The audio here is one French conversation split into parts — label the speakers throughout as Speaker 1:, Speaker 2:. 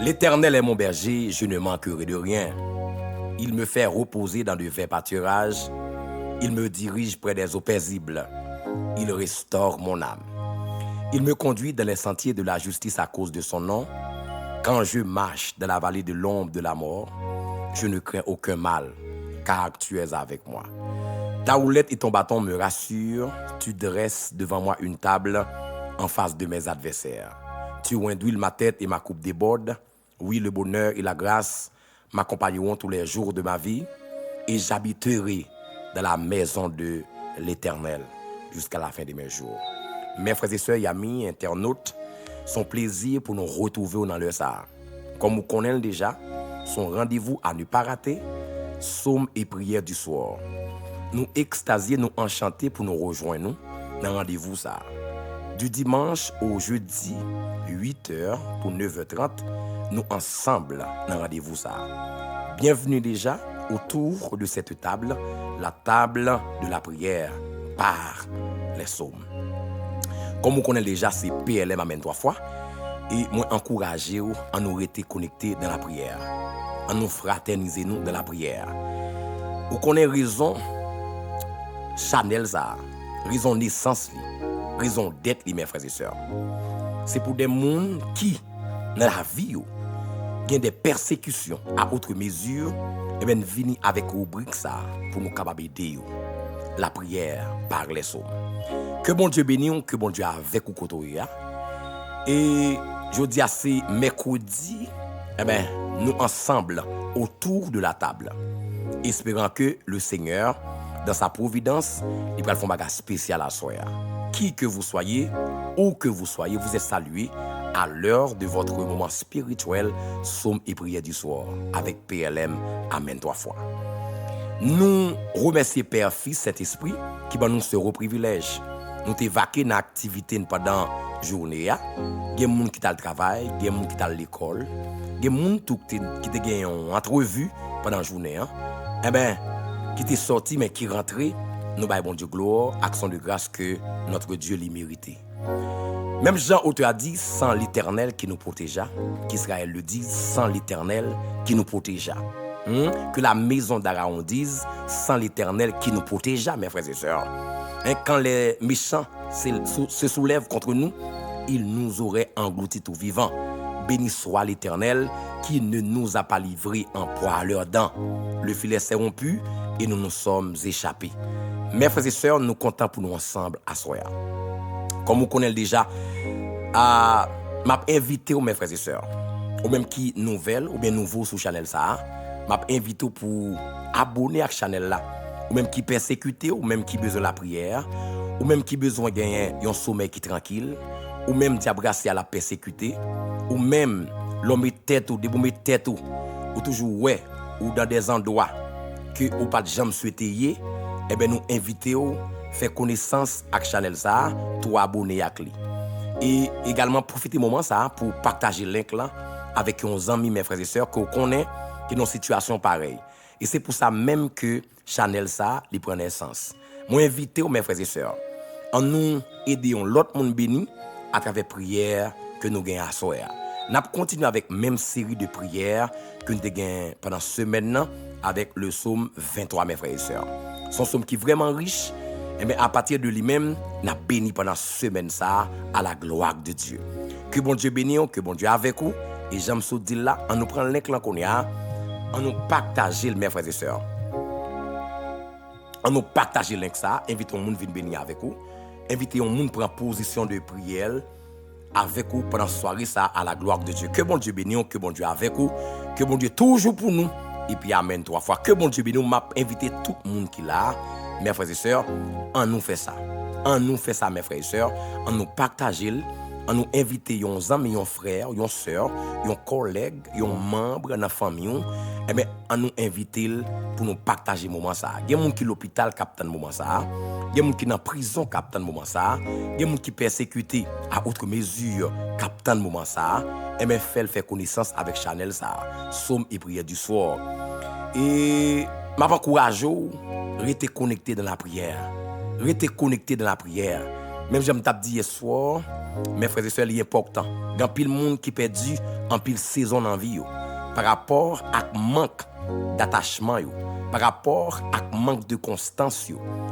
Speaker 1: L'Éternel est mon berger, je ne manquerai de rien. Il me fait reposer dans de verts pâturages. Il me dirige près des eaux paisibles. Il restaure mon âme. Il me conduit dans les sentiers de la justice à cause de son nom. Quand je marche dans la vallée de l'ombre de la mort, je ne crains aucun mal, car tu es avec moi. Ta houlette et ton bâton me rassurent. Tu dresses devant moi une table en face de mes adversaires. Tu induis ma tête et ma coupe déborde. Oui, le bonheur et la grâce m'accompagneront tous les jours de ma vie, et j'habiterai dans la maison de l'Éternel jusqu'à la fin de mes jours. Mes frères et sœurs, amis, internautes, son plaisir pour nous retrouver dans le Sahara. Comme vous connaissez déjà, son rendez-vous à ne pas rater, psaume et prière du soir. Nous extasier, nous enchanter pour nous rejoindre dans le rendez-vous ça. Du dimanche au jeudi, 8h pour 9h30, nous ensemble dans le rendez-vous ça. Bienvenue déjà autour de cette table, la table de la prière par les psaumes. Comme vous connaissez déjà, c'est PLM Amen 3 fois. Et moi, encourager à nous rester connectés dans la prière, à nous fraterniser nous dans la prière. Vous connaissez raison, Chanel ça, raison naissance, raison d'être, mes frères et sœurs. C'est pour des gens qui, dans la vie, ont des persécutions à autre mesure, et bien venir avec rubrique ça pour nous capables d'aider. La prière par les psaumes. Que bon Dieu bénisse, que bon Dieu avec vous côté. Et je dis à c'est mercredi, nous ensemble autour de la table, espérant que le Seigneur, dans sa providence, il va faire un bagage spécial à soi. Qui que vous soyez, où que vous soyez, vous êtes salué à l'heure de votre moment spirituel, psaume et prière du soir, avec PLM Amen 3 fois. Nous remercions Père, Fils, Saint-Esprit, qui va nous ce privilège. Nous t'évacuer dans l'activité pendant la journée. Il y a des gens qui ont le travail, des gens qui ont l'école, des gens qui ont une entrevue pendant la journée. Qui t'est sorti mais qui rentré, nous baillons bon Dieu gloire, action de grâce que notre Dieu l'y mérité. Même Jean auteur a dit, sans l'Éternel qui nous protégea, qu'Israël le dit, sans l'Éternel qui nous protégea. Que la maison d'Aaron dise, sans l'Éternel qui nous protégea, mes frères et sœurs. Quand les méchants se soulèvent contre nous, ils nous auraient engloutis tout vivants. Béni soit l'Éternel qui ne nous a pas livrés en proie à leurs dents. Le filet s'est rompu et nous nous sommes échappés. Mes frères et sœurs, nous comptons pour nous ensemble à soir. Comme vous connaissez déjà, m'a invité mes frères et sœurs, ou même qui nouvelle ou bien nouveau sur Chanel ça, m'a invité pour abonner à Chanel là, ou même qui persécuté, ou même qui besoin de la prière, ou même qui besoin de gagner un sommeil qui tranquille, ou même d'embrasser à la persécuter, ou même l'homme tête ou debout tête ou toujours ouais, ou dans des endroits que ou pas de jamais souhaité, eh ben nous invitons faire connaissance avec Chanel ça, tout abonner à lui. Et également profiter moment ça pour partager le link là avec nos amis, mes frères et sœurs que vous connaissez qui ont une situation pareille. Et c'est pour ça même que Chanel ça, il prend naissance. Moi invité mes frères et sœurs, en nous aidons l'autre monde béni à travers prière que nous gagnons à soir. Nous continuons avec même série de prières que nous gagnons pendant ce semaine avec le psaume 23 mes frères et sœurs. Son psaume qui est vraiment riche. Et bien, à partir de lui-même, nous avons béni pendant cette semaine ça à la gloire de Dieu. Que bon Dieu bénisse, que bon Dieu avec vous. Et j'aime ce dire là, on nous prend le link là qu'on a, on nous partage mes frères et sœurs. On nous partage le link ça, invitons les gens à venir bénir avec vous. Invitez les gens à prendre position de prière avec vous pendant cette soirée ça à la gloire de Dieu. Que bon Dieu bénisse, que bon Dieu avec vous. Que bon Dieu toujours pour nous. Et puis Amen 3 fois. Que bon Dieu bénisse, m'a invité tout le monde qui est là. Mes frères et sœurs, on nous fait ça. On nous fait ça, mes frères et sœurs. On nous partage, on nous invite nos amis, nos frères, nos sœurs, nos collègues, nos membres de la famille. Eh bien, on nous invite pour nous partager moment ça. Il y a des gens qui sont à l'hôpital qui attendent moment ça. Il y a des gens qui sont en prison qui attendent moment ça. Il y a des gens qui sont persécutés à autre mesure qui attendent moment ça. Eh bien, fait connaissance avec Chanel ça. Psaume et prière du soir. Et m'encourage restez connecté dans la prière. Restez connecté dans la prière. Même j'aime t'a dit hier soir, mes frères et sœurs, il est important. Il y a pile monde qui perdu en pile saison dans vie par rapport à manque d'attachement par rapport à manque de constance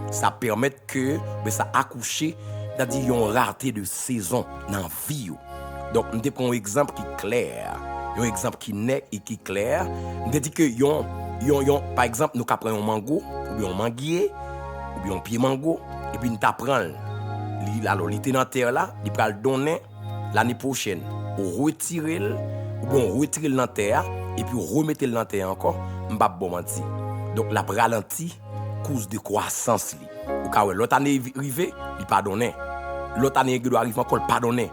Speaker 1: ça permet que ça accoucher c'est-à-dire une rareté de saison dans vie donc on prend un exemple qui est clair un exemple qui net et qui est clair on dit que par exemple nous prenons un mango ou bien un manguier ou bien un pied mango et puis nous t'apprend alors il était dans terre là il va le donner l'année prochaine ou retirer ou bien retirer dans terre et puis remettre dans terre encore m'pa bon menti donc la ralenti cause de croissance li ou ka l'autre année arrivé il pardonner l'autre année il doit arriver encore pardonner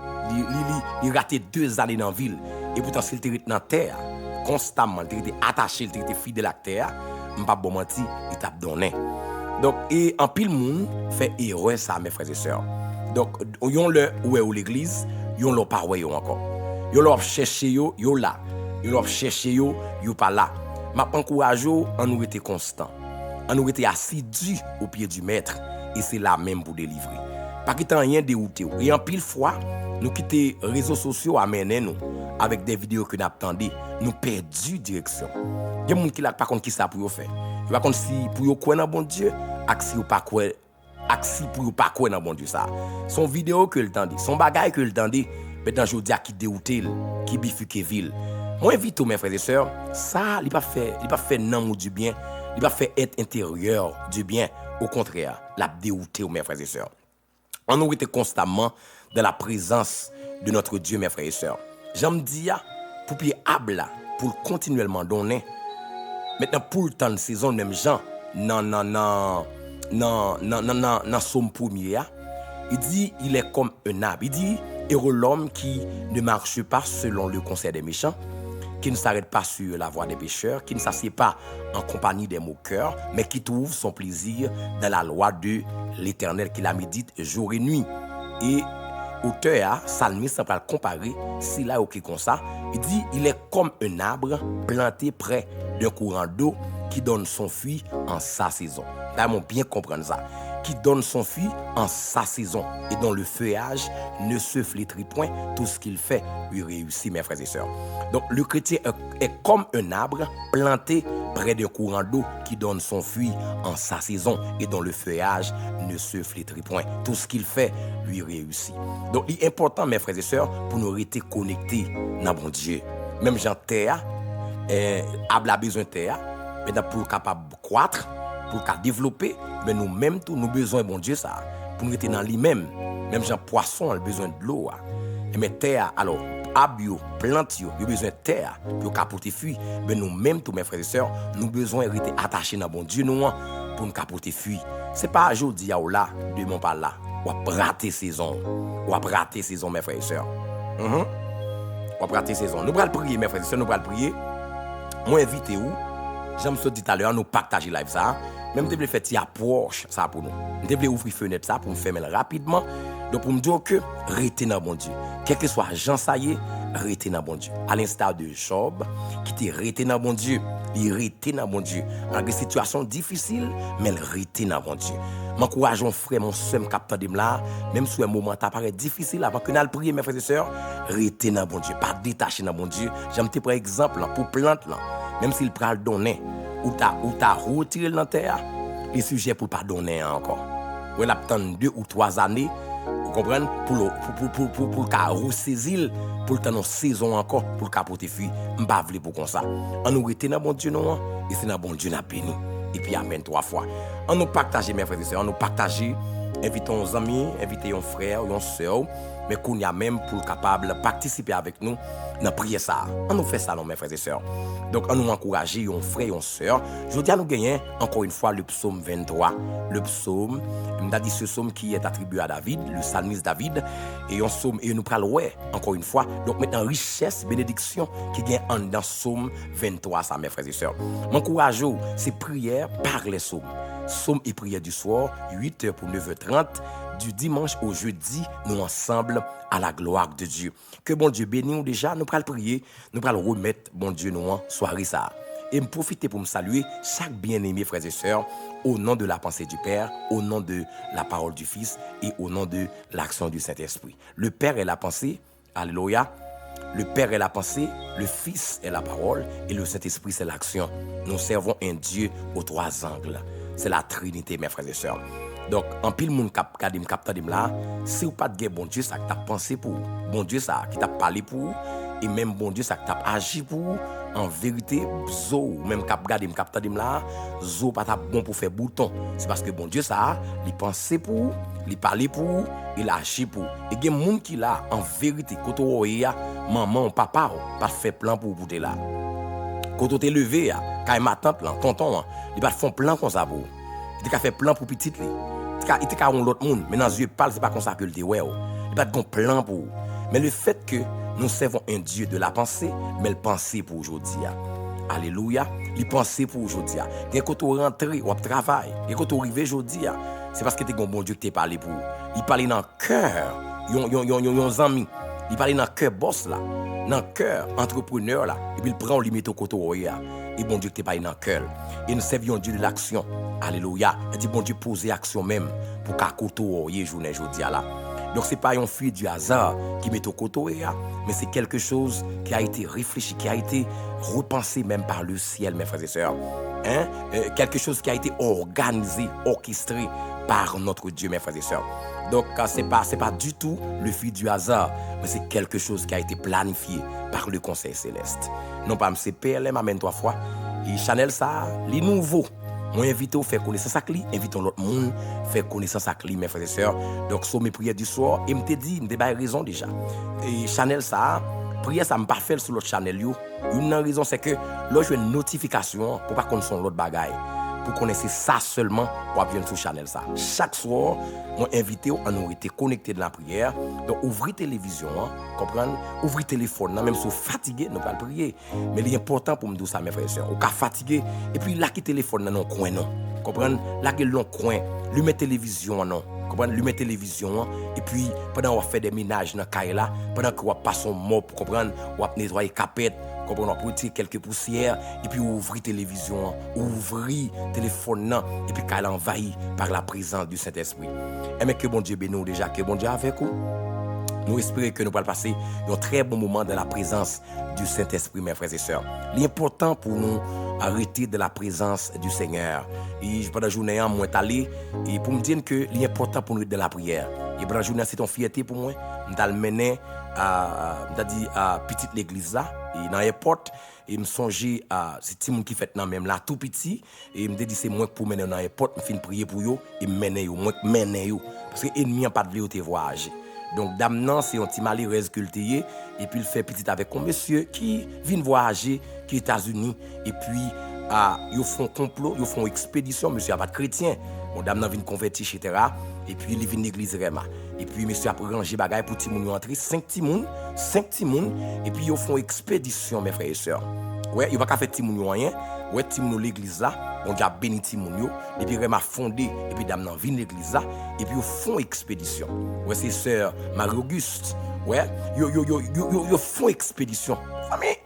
Speaker 1: il raté 2 années dans ville et pourtant s'il était dans terre constamment il était attaché il était fidèle à la terre m'pa bon menti il t'a donné donc et en pile monde fait erreur ça mes frères et sœurs donc yon le ou l'église yon le pas ouais encore yon leur chercher yo là yon leur chercher yo pas là m'a encourage en nous être constant en nous être assidu au pied du maître et c'est là même pour délivrer pas quitter rien dérouter et en pile fois nous quitter réseaux sociaux amener nous avec des vidéos que nous attendons nous perdu direction il y a monde qui là pas contre qui ça pour faire il va contre si pour croire dans bon Dieu aksi ou pas croire aksi pour pas croire dans bon Dieu ça son vidéo que le tendait son bagage que le tendait maintenant je dis à qui dérouter qui bifurque ville moi invite mes frères et sœurs ça il pas fait non ou du bien il pas fait être intérieur du bien au contraire la dérouter mes frères et sœurs on nous était constamment dans la présence de notre Dieu mes frères et sœurs j'aime dire pour pied habla pour continuellement donner maintenant pour le temps de saison même gens non somme premier il dit il est comme un arbre il dit heureux l'homme qui ne marche pas selon le conseil des méchants qui ne s'arrête pas sur la voie des pécheurs qui ne s'assied pas en compagnie des moqueurs mais qui trouve son plaisir dans la loi de l'Éternel qui la médite jour et nuit et auteur salmiste ça va le comparer si là OK comme ça il dit il est comme un arbre planté près d'un courant d'eau qui donne son fruit en sa saison. Vraiment bien comprendre ça. Qui donne son fruit en sa saison et dont le feuillage ne se flétrit point, tout ce qu'il fait lui réussit, mes frères et sœurs. Donc le chrétien est comme un arbre planté près d'un courant d'eau qui donne son fruit en sa saison et dont le feuillage ne se flétrit point. Tout ce qu'il fait lui réussit. Donc il est important, mes frères et sœurs, pour nous rester connectés dans bon Dieu. Même Jean Terre, a besoin de terre, maintenant pour capable croître, pour développer, mais nous-mêmes tout nous besoin bon Dieu ça pour nous être dans lui-même. Même Jean poisson a besoin de l'eau. Mais terre alors abio, plante yo, il besoin de terre pour capoter fruit. Mais nous-mêmes tous mes frères et sœurs, nous besoin rester attachés dans bon Dieu nous pour nous capoter fruit. C'est pas aujourd'hui là demain pas là. On va rater saison. On va rater saison mes frères et sœurs. On va rater saison. Nous allons prier mes frères et sœurs, nous allons prier. Moi invité où j'aime se dit tout à l'heure nous partager live ça. Même te faire ti approche ça pour nous. Te ouvrir fenêtre ça pour me fermer rapidement. Donc pour me dire que rester dans bon Dieu. Quel que soit Jean ça y est, rester dans bon Dieu. À l'instar de Job qui était resté dans bon Dieu, il resté dans bon Dieu. Malgré situation difficile, mais il resté dans bon Dieu. M'encourage mon frère, mon soeur, capteur de là, même si un moment paraît difficile avant que nous prier mes frères et sœurs, rester dans bon Dieu, pas détacher dans bon Dieu. J'aime te prendre exemple là pour plante là, même s'il prend le donner ou t'as retiré dans terre, les sujets pour pas donner encore. Ou la attendre 2 ou 3 années, vous comprenez, pour ressaisir pour le temps saison encore pour capoter fruit, m'pa vle pour comme ça. On nous rete dans bon Dieu non et c'est dans bon Dieu n'a béni. Et puis amen 3 fois. On nous partager mes frères et sœurs, on nous partager, invitons nos amis, invitons nos frères, nos sœurs, mais qu'on y a même pour capable participer avec nous dans prier ça. On nous fait ça non mes frères et sœurs. Donc on nous encourager nos frères et nos sœurs. Je dis à nous gagner encore une fois le psaume 23, le psaume, on a dit ce psaume qui est attribué à David, le psalmiste David et un psaume et nous prenons ouais encore une fois. Donc maintenant richesse, bénédiction qui gagne en dans psaume 23 ça mes frères et sœurs. M'encourage c'est prière par les psaumes. Psaume et prière du soir, 8h pour 9h30, du dimanche au jeudi, nous ensemble à la gloire de Dieu. Que bon Dieu bénisse nous déjà, nous allons prier, nous allons remettre bon Dieu nous en soirée ça. et me profiter pour me saluer chaque bien-aimé frères et sœurs au nom de la pensée du Père, au nom de la parole du Fils et au nom de l'action du Saint-Esprit. Le Père est la pensée, alléluia. Le Père est la pensée, le Fils est la parole et le Saint-Esprit c'est l'action. Nous servons un Dieu aux trois angles. C'est la Trinité, mes frères et sœurs. Donc, en pile moun kap là, si vous pas de bon Dieu ça qui t'a pensé pour, bon Dieu ça qui t'a parlé pour, et même bon Dieu ça qui t'a agi pour, en vérité, zo même kap là, zo pas ta bon pour faire bouton. C'est parce que bon Dieu ça, il pensé pour, il parlé pour, il agi pour. Et il y a des gens qui là, en vérité, quand on a maman, papa, pas fait plan pour bouter là. Quand on t'est levé, quand ma tante, tonton, il pas fait plan comme ça pour. Il a fait plan pour petit li. Il était on l'autre monde, mais dans les yeux parle, c'est pas comme ça que le dit ouais. Il pas de plan pour. Mais le fait que nous servons un Dieu de la pensée, mais le pensée pour aujourd'hui. Alléluia, il pensée pour aujourd'hui. Quand on rentre, on travaille. Quand on arrive aujourd'hui, c'est parce que tu es un bon Dieu qui t'a parlé pour. Il parle dans le cœur, yon amis. Il parle dans le cœur boss là, dans le cœur entrepreneur là, et puis il prend limite au côté et bon Dieu qui t'a parlé dans le cœur. Et nous servons Dieu de l'action. Alléluia. Il dit bon Dieu poser action même pour qu'à côté journée aujourd'hui là. Donc c'est pas un fruit du hasard qui met au côté, mais c'est quelque chose qui a été réfléchi, qui a été repensé même par le ciel, mes frères et sœurs. Quelque chose qui a été organisé, orchestré par notre Dieu, mes frères et sœurs. Donc c'est pas du tout le fruit du hasard, mais c'est quelque chose qui a été planifié par le Conseil céleste. Non pas M. PLM amène 3 fois. Et Chanel ça, les nouveaux. Moi invite au faire connaissance avec lui, invitons l'autre monde faire connaissance avec lui, mes frères et sœurs. Donc sur mes prières du soir, il me dit, il me pas raison déjà. Et Chanel ça, prière ça me pas faire sur l'autre Chanel yo. Une raison c'est que là j'ai une notification pour pas qu'on son l'autre bagaille. Pour connaître ça seulement, on vient sur Chanel ça. Chaque soir, moi invité à nous rester connectés de la prière. Donc ouvrez télévision, comprendre, ouvrez téléphone, même si vous fatigué, nous pas prier. Mais l'important pour me dire ça mes frères et sœurs, on ka fatigué et puis là qui téléphone dans coin non. Comprendre, là qui long coin, lui met télévision non. Comprendre, lui met télévision et puis pendant on fait des ménages dans caille là, pendant que on passe son mop, comprendre, on nettoyer capette. On a retirer quelques poussières et puis ouvrir télévision, ouvrir téléphone et puis qu'elle envahit par la présence du Saint-Esprit. Et mais que bon Dieu bénisse déjà, que bon Dieu avec nous. Nous espérons que nous allons passer un très bon moment dans la présence du Saint-Esprit, mes frères et sœurs. L'important pour nous, arrêter de la présence du Seigneur. Et pendant la journée, moi, allé et pour me dire que l'important pour nous être dans la prière. Et pendant la journée, c'est une fierté pour moi. Je vais mener à petite l'église là, et dans l'airport. Et me songer à ces petits monde qui fait nan même là tout petit et me dit c'est moi pour mener dans l'airport, me fin prier pour yo et mener yo, moi mener yo parce que ennemi pas de te voyager. Donc dame nan c'est un petit malheureux cultivé et puis il fait petit avec un monsieur qui vient voyager qui États-Unis et puis ils font complot, ils font expédition, monsieur a pas de chrétien. Bon dame nan vient convertir etc. Et puis il vient l'église Rema. Et puis monsieur a ranger bagay pour ti moun entrer 5 ti moun et puis ils font expédition mes frères et sœurs. Ouais, il va pas faire ti moun rien. Ouais, ti moun l'église là, on a béni ti moun yo et puis Rema fondé et puis dame nan vient l'église là et puis ils font expédition. Ouais, c'est sœur Marie-Auguste. Ouais, yo font expédition. Famille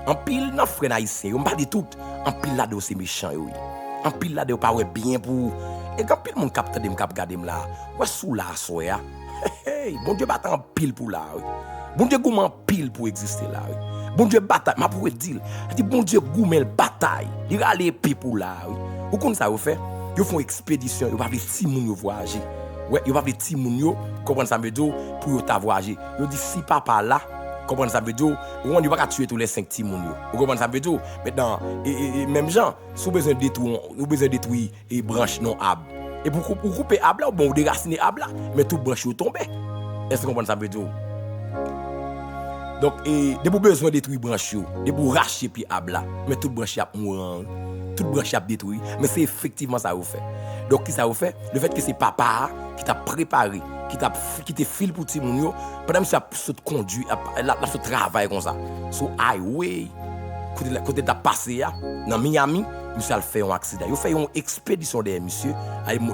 Speaker 1: en pile nan frère haïtien, on pas de tout. En pile là de c'est méchant yo. En pile là de pas ouais bien pour et quand pile mon capte de me cap garder là. Ouais sous la soya. Hey, bon Dieu bat en pile pour là. Bon Dieu goûme en pile pour exister là. Bon Dieu bataille, m'a pour dire. Dit bon Dieu goûme el bataille. Il a les pieds pour là. Ou comme ça vous fait, ils font expédition, ils va avec ti moun yo voyager. Ouais, ils va avec ti moun yo, comprendre ça veut dire pour yo ta voyager. Yo dit si papa là, comprendre ça veut dire on va pas tuer tous les 5 ti moun yo. Vous comprenez ça veut dire maintenant et même gens, si vous besoin détruire et branche non arbre. Et pour couper arbre là, bon déraciner arbre là, mais tout branche yo tomber. Est-ce que vous comprenez ça veut dire? Donc de pour besoin détruire branche yo, de pour racher puis arbre là, mais tout branche a mourir, tout branche a détruit, mais c'est effectivement ça vous fait. Donc qui ça vous fait? Le fait que c'est papa qui t'a préparé, qui te file pour ti moun yo, pendant que ça se conduit, là se travaille comme ça. So highway côté de passé dans Miami, monsieur a fait un accident. Il fait une expédition de monsieur,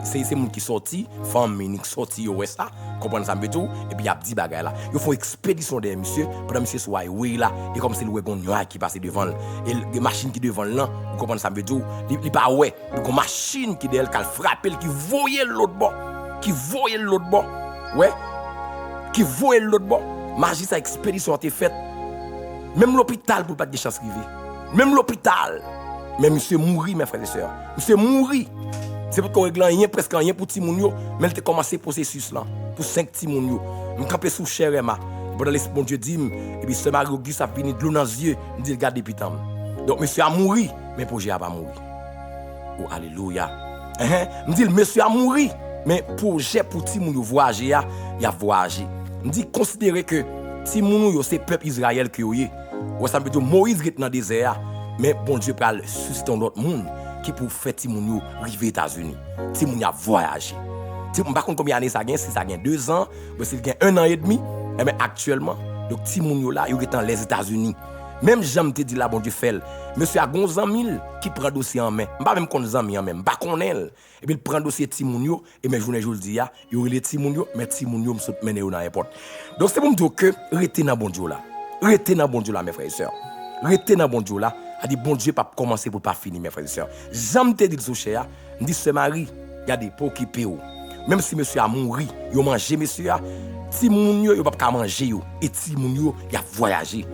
Speaker 1: c'est monde qui sorti, femme qui sorti au ça, comprendre ça me tout et puis il a dit bagay là. Il font expédition de monsieur pendant monsieur soit highway là et comme c'est le wagon qui passe devant et les machines qui devant là, vous comprenez ça me tout, il pas ouais, une machine qui d'elle qui frappé qui voyait l'autre bord, ouais, qui voyait l'autre bord. Magie sa expédition a été faite. Même l'hôpital pour pas de chance arriver. Même l'hôpital. Mais monsieur mourit mes frères et sœurs. Monsieur mourit. C'est pour qu'on règle rien presque rien pour ti moun yo, mais il a commencé processus là pour 5 ti moun yo. Me camper sous cher Emma. Pendant les bon Dieu dit et puis ce Marie Auguste a fini de l'eau dans les yeux, me dit regarde depuis temps. Donc monsieur a mouru, mais projet a pas mouru. Oh alléluia. Me dit monsieur a mouru, mais projet pour ti moun yo voyager il a voyagé. Me dit considérer que ti moun yo c'est peuple Israël qui yo yé. Ou ça veut dire Moïse est dans le désert, mais bon Dieu peut susciter un autre monde qui pour faire ti moun yo arriver aux États-Unis. Ti moun a voyagé. Ti moun pas compte combien d'années ça gagne, si ça gagne 2 ans, ou si ça gagne 1 an et demi, mais actuellement, donc ti moun yo là, yo est dans les États-Unis. Même j'aime te dit là bon Dieu fait. Monsieur a gon zanmil qui prend dossier en main. Pas même kon zanmi en main, pas connaît. Et puis il prend dossier ti moun yo et mes journée jour dit yo relé ti moun yo, mais ti moun yo m'sot mener yo dans n'importe. Donc c'est pour me dire que rester dans bon Dieu là. Restez dans bon Dieu là mes frères et sœurs. Restez dans bon Dieu là. A dit bon Dieu pas commencer pour pas finir mes frères et sœurs. J'aime te dit sous cher, me dit ce mari, regardez pour occuper ou. Même si monsieur a mouru, yo manger monsieur ti moun yo pas manger yo et ti moun yo y a voyagé.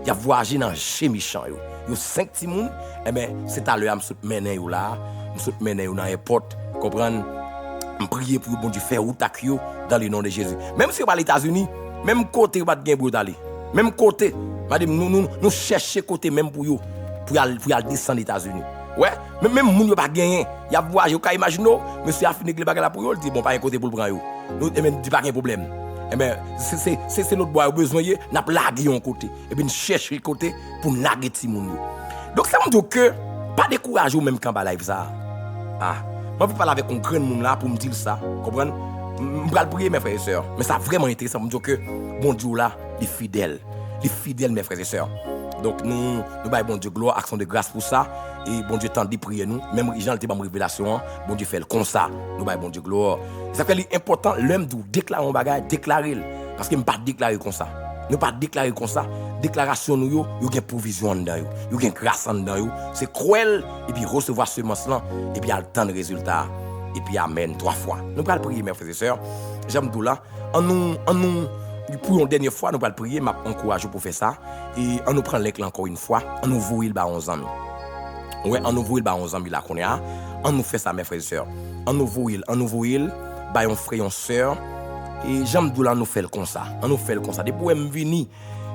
Speaker 1: Il a voyagé dans chez méchant yo. Yo 5 ti moun, et ben c'est à l'heure m'sot mener yo là, m'sot mener yo dans airport, comprendre. Me prier pour bon Dieu faire route ak yo dans le nom de Jésus. Même si on va aux États-Unis, même côté pas de gain pour d'aller. Même côté, nous chercher côté même pour yo pour aller descendre aux États-Unis. Ouais, même moun yo pas gagné. Y a voyagé, ka imagine monsieur a fini les bagages là pour yo, il dit bon pas un côté pour le prendre yo. Nous et même dit pas un problème. Eh ben c'est notre bois besoin n'a laguer un côté et puis chercher côté pour naguer ti moun yo. Donc ça me dit que pas décourager même quand ba live ça. Ah, moi je parler avec un grand monde là pour me dire ça, comprendre? Je vais prier mes frères et sœurs, mais ça vraiment intéressant me dire que bon Dieu là, il est fidèle mes frères et sœurs. Donc nous baillons bon Dieu gloire, action de grâce pour ça et bon Dieu tente de prier nous, même Jean était pas révélation, bon Dieu fait le comme ça. Nous baillons bon Dieu gloire. Ça fait important l'homme de déclarer un bagage, déclarer parce que me pas déclarer comme ça. Nous pas déclarer comme ça. Déclaration nous yo une provision dedans yo, une grâce dedans yo. C'est cruel et puis recevoir semence là et puis attendre le résultat et puis amen 3 fois. Nous allons prier mes frères et sœurs. J'aime tout là. En nous pour une dernière fois nous allons prier, m'a encourage pour faire ça et on nous prend l'éclat encore une fois, on nous voit il ba 11 ans. Ouais, on nous voit il ba 11 ans là qu'on est là. On nous fait ça mes frères et sœurs. On nous voit ba un frère, une sœur. Et j'aime tout là nous faire comme ça. On nous fait comme ça. Depuis que je venu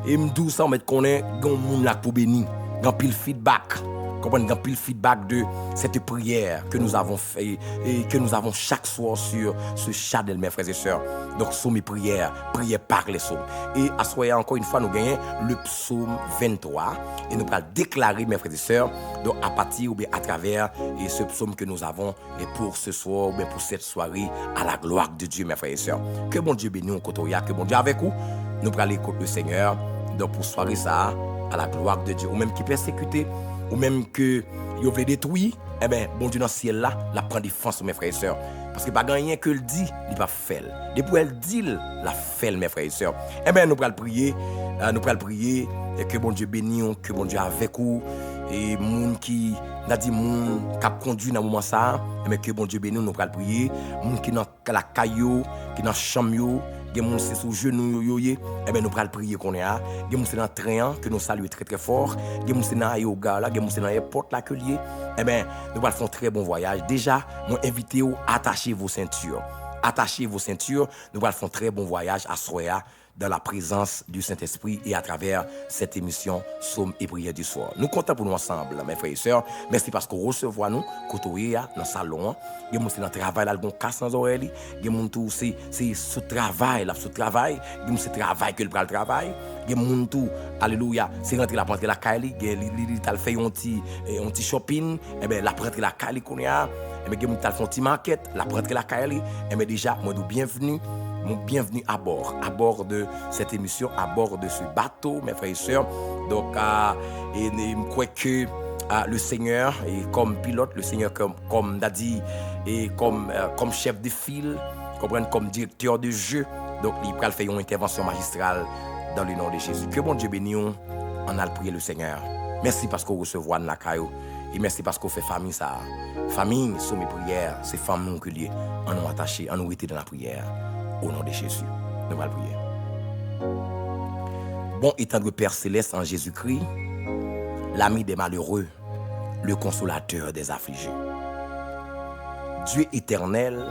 Speaker 1: et me dit ça, on met connaît gon moun là pour béni, grand pile feedback. Comprendre grand pile feedback de cette prière que nous avons fait et que nous avons chaque soir sur ce channel mes frères et sœurs. Donc somme prière par les psaumes. Et à soir encore une fois nous gagnons le psaume 23 et nous allons déclarer mes frères et sœurs donc à partir ou bien à travers et ce psaume que nous avons et pour ce soir ou bien pour cette soirée à la gloire de Dieu mes frères et sœurs. Que bon Dieu bénisse Kotoya, que bon Dieu avec vous. Nous allons écouter le Seigneur donc pour soirée ça à la gloire de Dieu ou même qui persécuté ou même que yo veut détruire, eh ben bon Dieu dans le ciel là, la prend défense mes frères et sœurs parce que pas rien que le dit, il pas fait. Depuis elle dit la fait mes frères et sœurs. Eh ben nous allons prier et que bon Dieu bénisse, que bon Dieu avec vous et moun qui n'a dit moun cap conduit dans moment ça, eh ben que bon Dieu bénisse, nous allons prier, moun qui dans la caillou, qui dans chambre yo, gen moun c'est sous genou yo eh ben nous allons prier qu'on est là, gen moun c'est dans train que nous saluons très très fort, gen moun c'est dans yoga là, gen moun c'est dans airport là que lié, eh ben nous allons faire un très bon voyage. Déjà, moi invité vous attacher vos ceintures. Attachez vos ceintures, nous allons faire un très bon voyage à Soya dans la présence du Saint-Esprit et à travers cette émission Somme et prière du soir. Nous comptons pour nous ensemble, mes frères et sœurs. Merci parce qu'on recevons nous, côté dans le salon. Il y a des gens qui dans le travail, là, ils casse dans les oreilles. Il y a des gens qui c'est sous travail, là, sous travail. Il y a des gens qui travail que le travail. Il y a des gens qui, alléluia, c'est rentrer la prendre la caille, il a fait un petit shopping, et ben la prendre la caille qu'on a. Et bien, il y a un petit market, la prendre la caille. Et bien déjà, moi, bienvenue. bienvenue à bord de cette émission, à bord de ce bateau, mes frères et sœurs. Donc, et je crois que le Seigneur, et comme pilote, le Seigneur comme Dadi, et comme chef de file, comme directeur de jeu, donc il va faire une intervention magistrale dans le nom de Jésus. Que bon Dieu bénisse, on a prié le Seigneur. Merci parce qu'on reçoit la caillou. Et merci parce qu'on fait famille ça. Famille, sur mes prières, c'est famille que lié. On nous attaché, on nous était dans la prière. Au nom de Jésus, nous allons prier. Bon étant le Père Céleste en Jésus-Christ, l'ami des malheureux, le consolateur des affligés. Dieu éternel,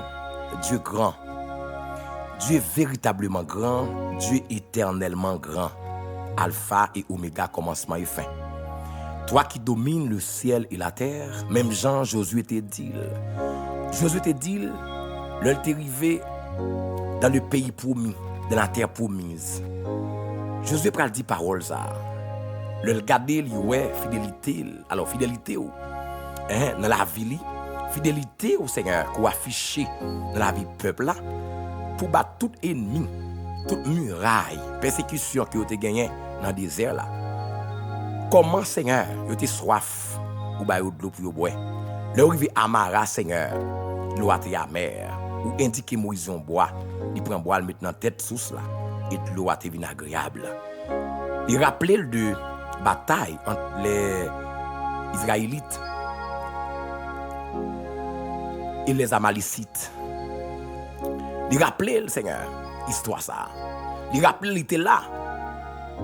Speaker 1: Dieu grand. Dieu véritablement grand, Dieu éternellement grand. Alpha et Oméga, commencement et fin. Toi qui domines le ciel et la terre, même Jean, Josué te dit, l'heure t'est arrivé dans le pays promis, dans la terre promise. Josué pral dit parole ça. Le regarder, ouais, fidélité. Alors, fidélité, dans la vie, fidélité au Seigneur, qu'on affiche dans la vie peuple là, pour battre tout ennemi, toute muraille, persécution que vous avez gagné dans le désert là. Comment, Seigneur, vous avez soif, ou de l'eau pour vous boire. Le arrivé à Mara, Seigneur, l'eau a été amère, ou indiqué Moïse en bois, il prend bois, le met dans la tête sous là, et de l'eau a été agréable. Il rappelait de bataille entre les Israélites et les Amalicites. Il rappelait le Seigneur, histoire ça. Il rappelait, il était là,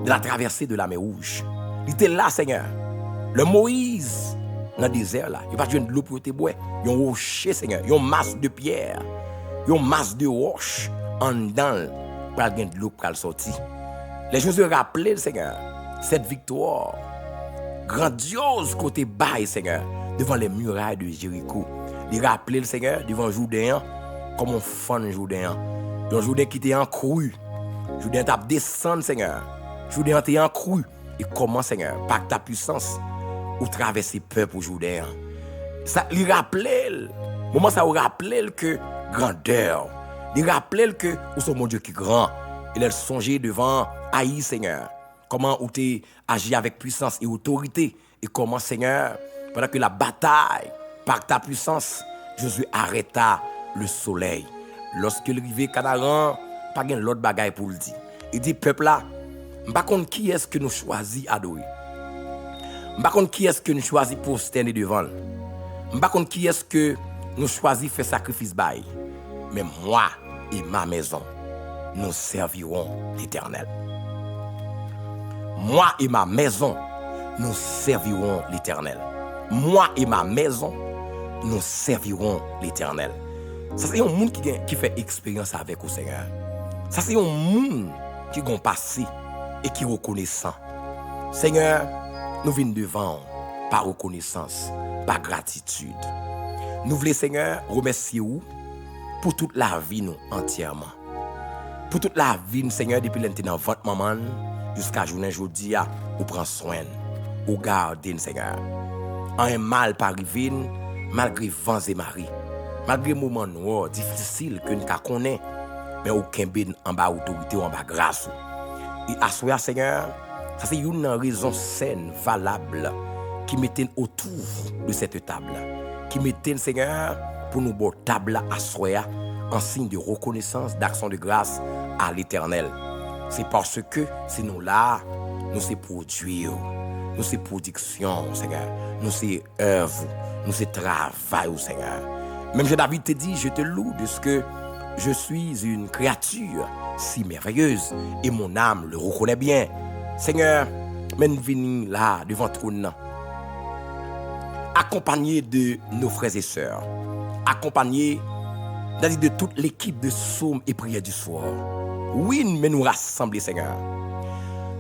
Speaker 1: de la traversée de la mer Rouge. Il était là, Seigneur. Le Moïse, dans le désert, là, il n'y a pas de l'eau pour te boire. Il y a un rocher, Seigneur. Il y a une masse de pierre. Il y a une masse de roche en dedans pour gagner de l'eau pour sortir. Les choses rappelaient, Seigneur, cette victoire grandiose côté bas, Seigneur, devant les murailles de Jéricho. Il rappelait le Seigneur devant Jourdain, comme un fan Jourdain. Un Jourdain qui était en cru. Jourdain t'a descendu, Seigneur. Jourdain était en cru. Et comment, Seigneur, par ta puissance, ou traverser le peuple aujourd'hui. Ça lui rappelait, moment ça vous rappelait que grandeur. Il rappelait que vous sommes mon Dieu qui est grand. Il a songé devant Haï, Seigneur. Comment vous avez agi avec puissance et autorité. Et comment, Seigneur, pendant que la bataille, par ta puissance, Jésus arrêta le soleil. Lorsque le rivière Canaran, pas de l'autre bagaille pour le dire. Il dit, peuple là, je ne sais pas qui est-ce que nous choisissons adorer. Je ne sais pas qui est-ce que nous choisissons pour se tenir devant. Je ne sais pas qui est-ce que nous choisissons faire sacrifice bail. Mais moi et ma maison, nous servirons l'Éternel. Moi et ma maison, nous servirons l'Éternel. Moi et ma maison, nous servirons l'Éternel. Ça, c'est un monde qui fait expérience avec le Seigneur. Ça, c'est un monde qui a passé et qui est reconnaissant. Seigneur, nous venons devant par reconnaissance, par gratitude. Nous voulons, Seigneur, remercier vous pour toute la vie, nous, entièrement. Pour toute la vie, Seigneur, depuis l'année dans votre maman, jusqu'à journée aujourd'hui, vous prenez soin, vous gardez, Seigneur. Un mal pas arrivé, malgré vents et marées, malgré moments noirs, difficiles que nous connaissons, mais aucun bien en bas autorité ou en bas grâce. Et assoya, Seigneur, ça c'est une raison saine, valable, qui mettait autour de cette table. Qui mettait, Seigneur, pour nous bon table assoya, en signe de reconnaissance, d'action de grâce à l'Éternel. C'est parce que c'est nous là, nous c'est produire, nous c'est production, Seigneur, nous c'est œuvre, nous c'est travail, Seigneur. Même David te dit, je te loue de ce que je suis une créature si merveilleuse et mon âme le reconnaît bien. Seigneur, nous venons là devant ton trône, accompagné de nos frères et sœurs, accompagné de toute l'équipe de psaumes et prières du soir. Oui, mais nous rassembler, Seigneur.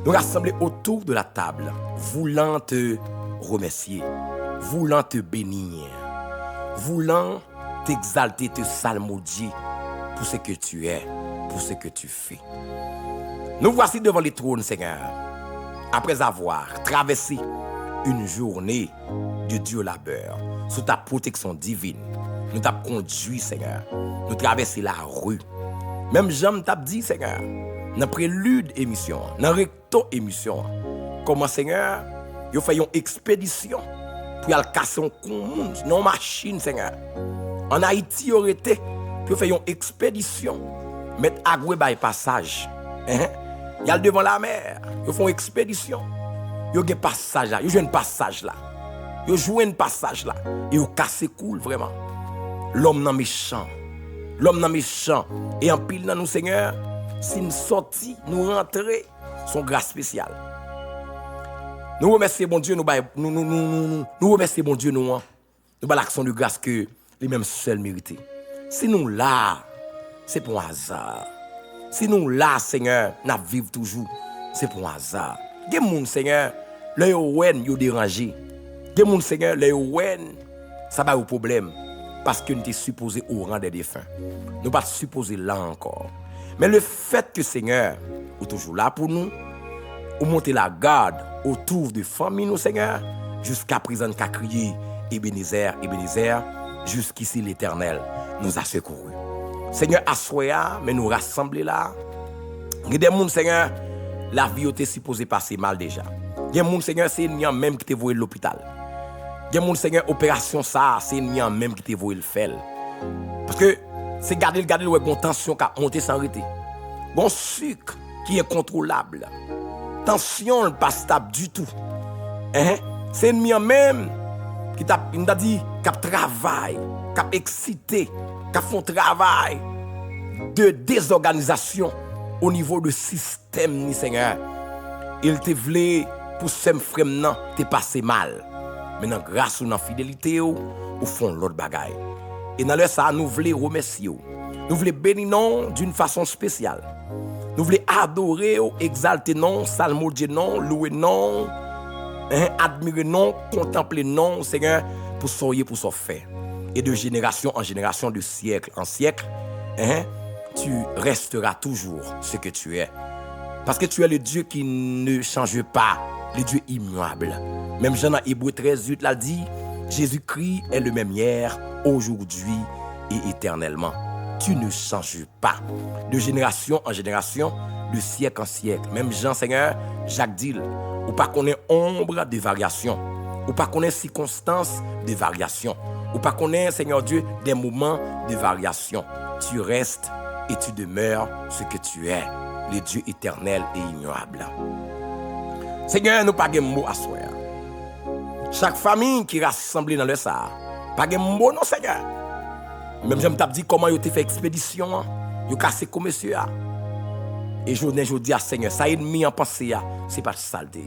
Speaker 1: Nous rassembler autour de la table, voulant te remercier, voulant te bénir, voulant t'exalter, te salmodier pour ce que tu es, pour ce que tu fais. Nous voici devant les trônes, Seigneur, après avoir traversé une journée de dur labeur, sous ta protection divine. Nous t'avons conduit, Seigneur. Nous traversé la rue. Même Jean t'a dit, Seigneur, dans prélude émission, dans recto émission, comment, Seigneur, il fait une expédition pour aller casser un coup, non machine, Seigneur. En Haïti, il aurait été pour faire une expédition, mettre agoué by passage. Il y a devant la mer, ils font une expédition. Ils ont un passage là, ils jouent un passage là. Ils jouent un passage là. Et ils cassent cool vraiment. L'homme non méchant. L'homme non méchant. Et en pile dans nous, Seigneur, si nous sortis, nous rentrer, son grâce spéciale. Nous remercions bon Dieu, nous remercions bon Dieu, nous l'action de grâce que les mêmes seuls mérités. Si nous là, c'est pour un hasard. Si nous là, Seigneur, nous vivons toujours, c'est pour un hasard. Il y a des gens, Seigneur, les gens dérangé. Il y a des gens, Seigneur, les gens, ça va un problème. Parce que nous sommes supposés au rang des défunts. Nous ne sommes pas supposés là encore. Mais le fait que, Seigneur, est toujours là pour nous, ou monter la garde autour de famille, nous, Seigneur, jusqu'à présent, nous avons crié Ebenezer, Ebenezer, jusqu'ici l'Éternel nous a secourus. Seigneur, assoya, mais nous rassembler là. Il y a des gens, Seigneur, la vie était supposée passer mal déjà. Il y a des gens, Seigneur, c'est ennemi même qui te voit l'hôpital. Il y a des gens, Seigneur, opération ça, c'est ennemi même qui te voit le faire. Parce que c'est garder une tension qui a monté sans arrêter. Bon sucre qui est contrôlable. Tension n'est pas stable du tout. C'est ennemi même qui t'a dit qui travaille, qui excité, qui font travail de désorganisation au niveau du système, Seigneur. Il te voulait pour ce frère non te passer mal. Maintenant grâce à la fidélité au fond l'autre bagaille. Et dans le ça nous voulons remercier. Nous voulons bénir non d'une façon spéciale. Nous voulons adorer, exalter non, salmodier non, louer non, admirer non, contempler non, Seigneur, pour soyez pour son fait. Et de génération en génération, de siècle en siècle, tu resteras toujours ce que tu es. Parce que tu es le Dieu qui ne change pas, le Dieu immuable. Même Jean dans Hébreux 13, l'a dit, Jésus-Christ est le même hier, aujourd'hui et éternellement. Tu ne changes pas. De génération en génération, de siècle en siècle. Même Jean, Seigneur, Jacques dit, ou pas qu'on ait ombre de variation, ou pas qu'on ait circonstance de variation, ou pas qu'on ait, Seigneur Dieu, des moments de variation. Tu restes et tu demeures ce que tu es, le Dieu éternel et ignorable. Seigneur, nous pas de mots à soi. Chaque famille qui est rassemblée dans le Sahara, pas de mots, non, Seigneur. Même je me dit comment ils ont fait expédition, ils ont cassé comme monsieur. Et je dis à Seigneur, ça ennemi en pensée, c'est pas saleté.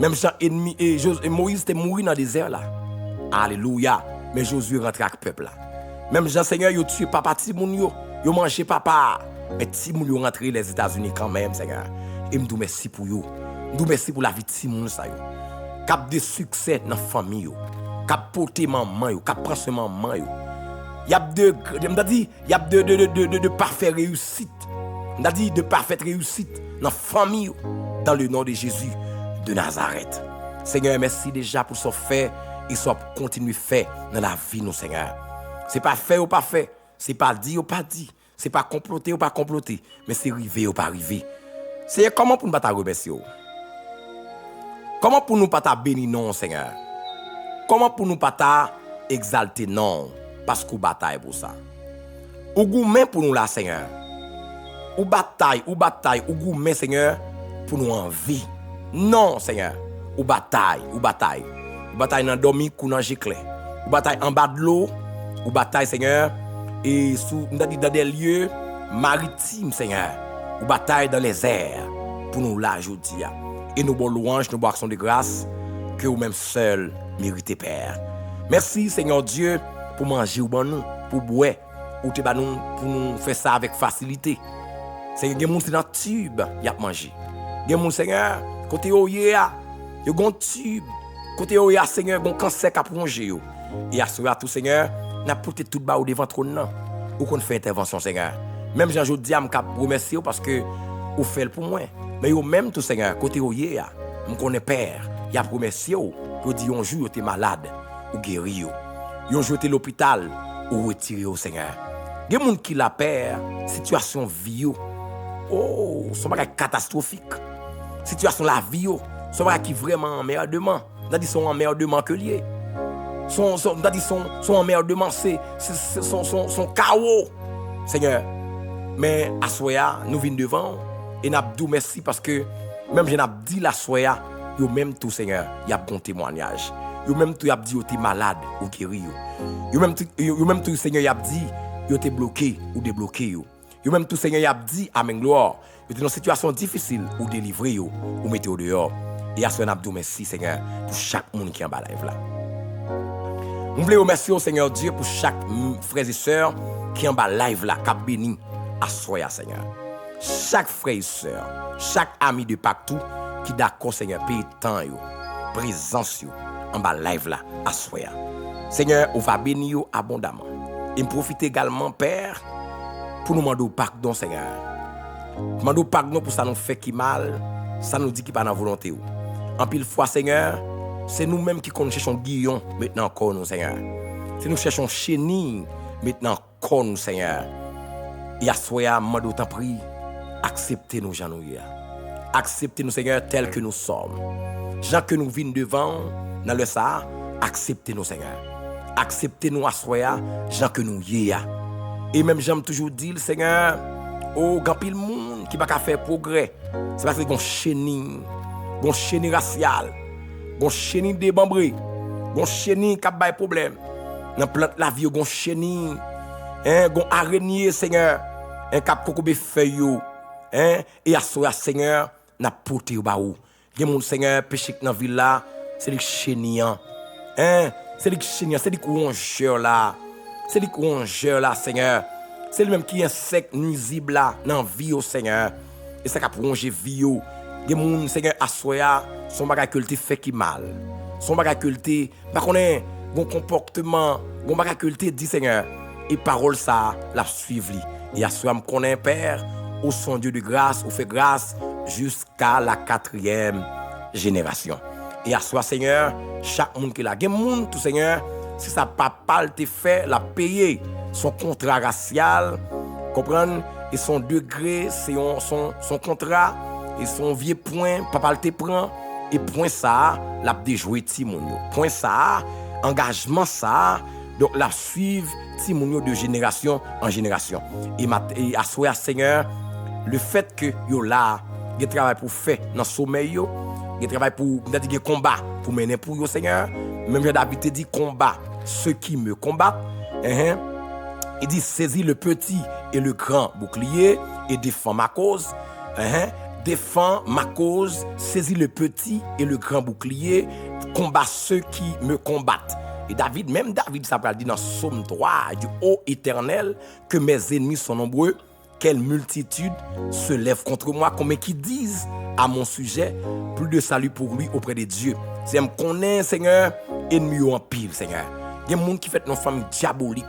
Speaker 1: Même Jean ennemi et Moïse était mort dans le désert là. Alléluia. Mais Josué rentre avec le peuple là. Même Jean Seigneur, ils ont tué papa Timoun yo, ils ont mangé papa. Mais Timoun yo rentré les États-Unis quand même, Seigneur. Et me dis merci pour yo. Me dis merci pour la vie de Timoun ça yo. Cap de succès dans la famille yo. Cap porter maman yo, cap prendre maman yo. Il y a de parfaite réussite. On a dit de parfaite réussite dans la famille, dans le nom de Jésus de Nazareth. Seigneur, merci déjà pour ce fait et ce continuer faire dans la vie, nous, Seigneur. C'est pas fait ou pas fait, c'est pas dit ou pas dit, c'est pas comploté ou pas comploté, mais c'est arrivé ou pas arrivé. Seigneur, comment pour nous pas te remercier? Comment pour nous pas te bénir, non, Seigneur? Comment pour nous pas te exalter, non? Parce qu'on bataille pour ça. Ou gourmet pour nous là, Seigneur. Ou bataille, ou gourmet, Seigneur, pour nous en vie. Non, Seigneur. Ou bataille. Ou bataille dans dormi, ou dans giclé. Ou bataille en bas de l'eau. Ou bataille, Seigneur, et dans des lieux maritimes, Seigneur. Ou bataille dans les airs. Pour nous là, aujourd'hui. Et nous bon louanges, nous bon action de grâce, que vous même seul méritez, Père. Merci, Seigneur Dieu, pour manger ou bon nous, pour boire, ou pour nous faire ça avec facilité. Seigneur, il y a des gens dans le tube, il y a manger. Il y a des gens, Seigneur, côté où il y a un tube, côté où il y a, Seigneur, un cancer qui a plongé. Et à ce moment tout, Seigneur, nous avons porté tout bas au devant trône, ou qu'on fait intervention, Seigneur. Même Jean-Jacques dit, je vous remercie parce que vous faites pour moi. Mais vous même tout, Seigneur, côté où il y a, je connais Père, il a remercié pour dire un jour, vous êtes malade, ou guéri. Vous êtes à l'hôpital, ou retiré au Seigneur. Il y a des gens qui la peur, situation vie, oh, son bagage catastrophique. Situation la vie, son bagage qui vraiment emmerdement. On a dit son emmerdement que lié. Son emmerdement, c'est son chaos. Seigneur, mais à soya, nous venons devant et nous avons merci parce que même je n'ai dit la soya, yo même tout Seigneur, il y a bon témoignage. Yo même tout y a dit yo t'es malade ou guéri yo. Yo même tout Seigneur y a dit yo t'es bloqué ou débloqué yo. Yo même tout Seigneur y a dit amen gloire. Yo t'es dans une situation difficile ou délivré yo ou mettez au dehors. Et à ce moment merci Seigneur pour chaque monde qui est en bas live là. Nous voulons remercier au Seigneur Dieu pour chaque frère et sœur qui est en bas live là, qui a béni à soya Seigneur. Chaque frère et sœur, chaque ami de partout qui d'accord Seigneur paye temps yo, présence yo en bas live là à soya. Seigneur, on va bénir yo abondamment. Et profite également Père pour nous demander pardon Seigneur. Demander pardon pour ça nous fait qui mal, ça nous dit qui pas dans volonté ou. En pile fois Seigneur, c'est nous-mêmes qui cherchons guillon maintenant encore nous Seigneur. C'est nous cherchons chenille maintenant encore nous Seigneur. Et à soya mando t'en prie, acceptez-nous Jean-Nouya. Acceptez-nous Seigneur tel que nous sommes. Jean que nous venons devant dans le ça, acceptez-nous Seigneur. Acceptez-nous à soya, Jean que nous yéya. Et même j'aime toujours dire Seigneur, oh grand pile monde qui va faire progrès. C'est parce que gon chenille racial. Gon chenille débambré, gon chenille qui a des problèmes. Dans plante la vie gon chenille, gon araignée Seigneur, un cap kokobé feuille et à soya Seigneur n'a porté au baou. Gen moun Seigneur péché dans ville là, c'est les chenillant. C'est les chenillant, c'est les rongeurs là. C'est les rongeurs là Seigneur. C'est le même qui insecte nuisible là dans vie au Seigneur. Et ça qui ronger vie au. Gen moun Seigneur à soya son bagage que te fait qui mal. Son bagage que te pas connaît bon comportement, bon bagage que te dit Seigneur et parole ça la suivre. Et à soya me connaît Père, au son Dieu de grâce, ou fait grâce jusqu'à la 4e génération. Et à soya Seigneur, chaque monde qui là, gen moun tout Seigneur, si sa papa te fait la payer son contrat racial, comprendre et son degré, c'est son contrat et son vieux point, papa te prend et point ça, l'a déjoué ti moun yo. Point ça, engagement ça, donc la suivre ti moun yo de génération en génération. Et à soya Seigneur, le fait que yo là, il travail pour faire dans sommeil yo, il travail pour dire combat pour mener pour yo Seigneur. Même David te dit combat ceux qui me combattent. Il dit saisis le petit et le grand bouclier et défends ma cause. Défends ma cause, saisis le petit et le grand bouclier, combat ceux qui me combattent. Et même David, ça dit dans Psaume 3, il dit ô Éternel, que mes ennemis sont nombreux, quelle multitude se lève contre moi, combien qui disent à mon sujet, plus de salut pour lui auprès de Dieu. C'est me connaître, Seigneur, ennemi en pile, Seigneur. Il y a des gens qui font nos familles diaboliques.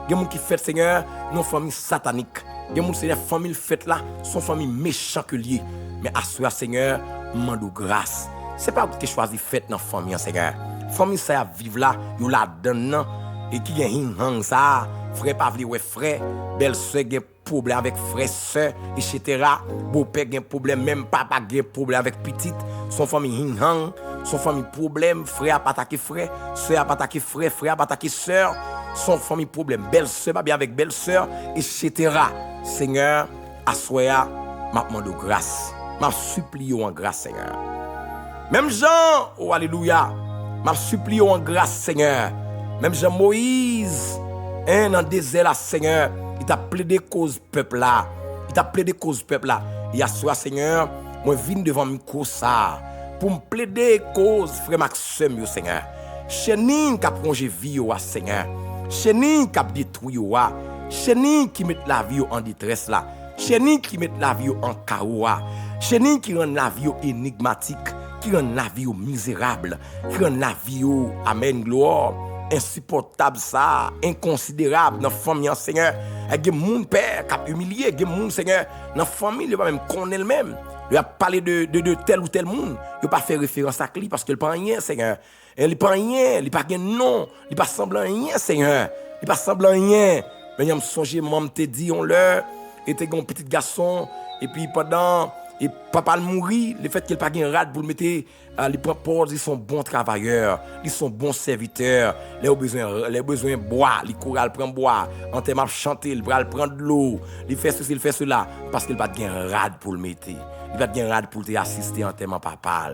Speaker 1: Il y a des gens qui font, Seigneur, nos familles sataniques. Il y a des gens qui font famille faites là, sont familles méchantes que liées. Mais à ce Seigneur, mande grâce. C'est pas que tu choisis fête dans famille, Seigneur. Famille ça vivre là, yo la donne et qui gen hang ça, frère pas vle ouais frère, belle-sœur gen problème avec frère sœur, etc. Beau-père gen problème, même papa gen problème avec petite, son famille hang, son famille problème, frère pas attaquer frère, sœur pas attaquer frère, frère pas attaquer sœur, son famille problème, belle-sœur pas bien avec belle-sœur, etc. Seigneur, assoya, m'a demande grâce. M'a supplie en grâce, Seigneur. Même Jean, oh alléluia, m'a supplie en grâce, Seigneur. Même Jean Moïse, dans le désert là, Seigneur, il t'a plaidé cause peuple là. Il t'a plaidé cause peuple là. Et à soi, Seigneur, moi viens devant me ça pour me plaider cause frère Maxime, Seigneur. Chenille qui a plongé vie au Seigneur. Chenille qui a détruit au. Chenille qui met la vie en détresse là. Chenille qui met la vie en chaos. Chenille qui rend la vie énigmatique, qui rend la vie misérable, qui rend la vie, amen, gloire, insupportable ça, inconsidérable dans la famille, Seigneur. Il y a des gens, Père, qui ont humilié, il y a des gens, Seigneur, dans la famille, il ne va même connaître elle-même. Il a parlé de tel ou tel monde. Il n'a pas fait référence à lui parce qu'il n'a pas rien, Seigneur. Il n'a pas rien, il n'a pas de nom, il n'a pas semblant rien, Seigneur. Il n'a pas semblant rien. Mais je me songe, maman te dit, on leur, et t'es un petit garçon, et puis pendant, et papa le mourit, le fait qu'il pas gain rade pour le mettre, les propres, ils sont bons travailleurs, ils sont bons serviteurs, les besoins boire, les chorales prend boire, en termes de chanter, il va prendre de l'eau, il fait ceci, il fait cela, parce qu'il pas gain rade pour le mettre, il va gain rade pour t'assister en termes de papa.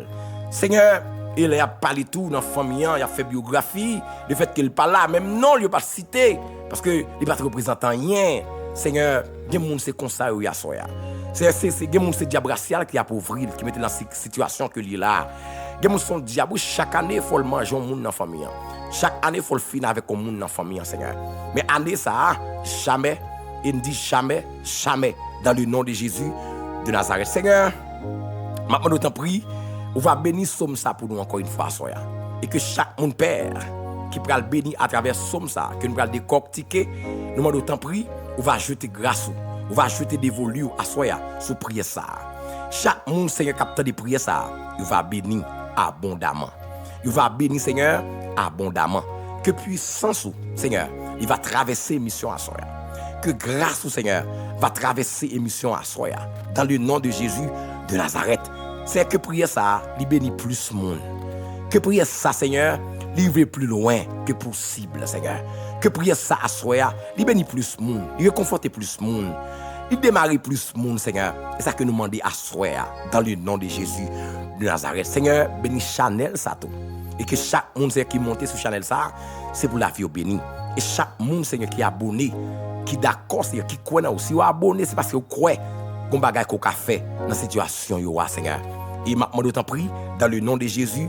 Speaker 1: Seigneur, il a parlé tout dans la famille, il a fait biographie, le fait qu'il pas là, même non, il n'a pas cité, parce qu'il n'est pas représentant rien. Seigneur, il y a des gens qui sont comme ça, il y a soya. C'est diable racial qui appauvrit, qui met dans la situation que il est là. Il y a des gens qui diable, chaque année, il faut le manger au monde dans la famille. Chaque année, il faut le finir avec le monde dans la famille, Seigneur. Mais année, ça, jamais, il ne dit jamais, jamais, dans le nom de Jésus de Nazareth. Seigneur, maintenant, nous t'en prie, on va bénir somme ça pour nous encore une fois, soya. Et que chaque monde père qui pourra le bénir à travers somme ça, que nous pourra le décortiquer, nous m'en t'en prie, on va jeter grâce, on va jeter des volus à soya, sous prière ça. Chaque monde, Seigneur, capteur de prière ça, il va bénir abondamment. Il va bénir, Seigneur, abondamment. Que puissance, Seigneur, il va traverser mission à soya. Que grâce, Seigneur, va traverser émission à soya. Dans le nom de Jésus de Nazareth. C'est que prier ça, il bénit plus monde. Que prier ça, Seigneur, il va plus loin que possible, Seigneur. Que prier ça à soya, il bénit plus monde, il réconforte plus monde, il démarre plus monde, Seigneur. C'est ça que nous demandons à soya, dans le nom de Jésus de Nazareth. Seigneur, bénis Chanel ça tout. Et que chaque monde qui monte sur Chanel ça, c'est pour la vie au béni. Et chaque monde, Seigneur, qui est abonné, qui est d'accord, Seigneur, qui croit aussi, ou abonné, c'est parce que vous croyez qu'on bagaille qu'on a fait dans la situation, Seigneur. Et maintenant, nous t'en prie, dans le nom de Jésus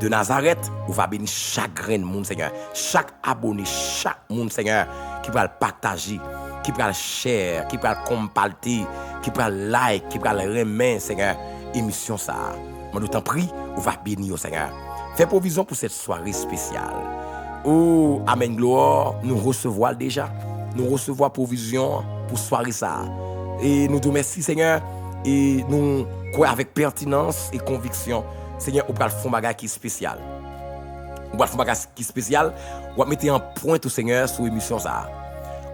Speaker 1: de Nazareth, on va bénir chaque grain de monde, Seigneur. Chaque abonné, chaque monde, Seigneur, qui va le partager, qui va le share, qui va le compartir, qui va le like, qui va le remettre, Seigneur. Émission ça. Moi, nous t'en prie, on va bénir, Seigneur. Fais provision pour cette soirée spéciale. Oh, Amen, gloire, nous recevons déjà. Nous recevons provision pour soirée ça. Et nous te remercions, Seigneur. Et nous croyons avec pertinence et conviction, Seigneur, on va faire un bagage qui est spécial. On va faire un bagage qui est spécial. On va mettre en point tout, Seigneur, sur l'émission ça.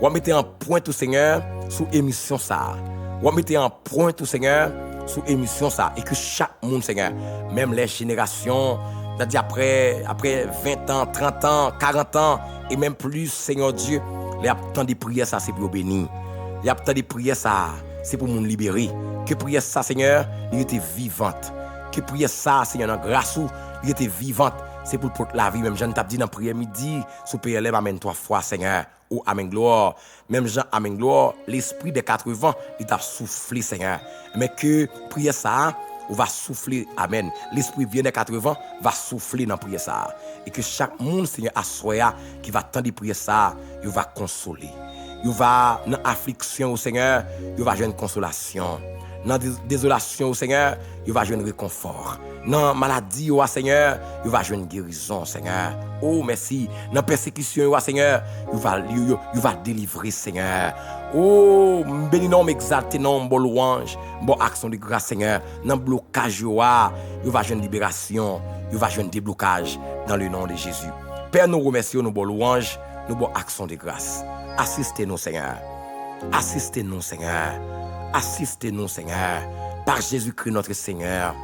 Speaker 1: On va mettre en point tout, Seigneur, sur l'émission ça. On va mettre en point tout, Seigneur, sur l'émission ça. Et que chaque monde, Seigneur, même les générations, c'est-à-dire après 20 ans, 30 ans, 40 ans, et même plus, Seigneur Dieu, les temps de prière, ça, c'est pour bénir. Les temps de prière, ça, c'est pour nous libérer. Que prière ça, Seigneur, il était vivante. Que prière ça, Seigneur, dans grâce, il était vivante. C'est pour la vie. Même Jean t'a dit dans la prière midi, sous PLM, amène 3 fois, Seigneur. Oh, amen, gloire. Même Jean, amen, gloire. L'esprit des 80, il t'a soufflé, Seigneur. Mais que prière ça, on va souffler, amen. L'esprit vient des 80, va souffler dans la prière ça. Et que chaque monde, Seigneur, assoya, qui va tendre prier ça, il va consoler. Il va dans l'affliction au Seigneur, il va jouer une consolation. Dans la désolation au Seigneur, il va jouer un réconfort. Dans la maladie au Seigneur, il va jouer une guérison, Seigneur. Oh, merci. Dans la persécution au Seigneur, il va délivrer, Seigneur. Oh, béni nom, exalté nom, bon louange, bon action de grâce, Seigneur. Dans le blocage, il va jouer une libération, il va jouer un déblocage dans le nom de Jésus. Père, nous remercions, nous bon louange, nous bon action de grâce. Assistez-nous, Seigneur. Assistez-nous, Seigneur. Assistez-nous, Seigneur, par Jésus-Christ notre Seigneur,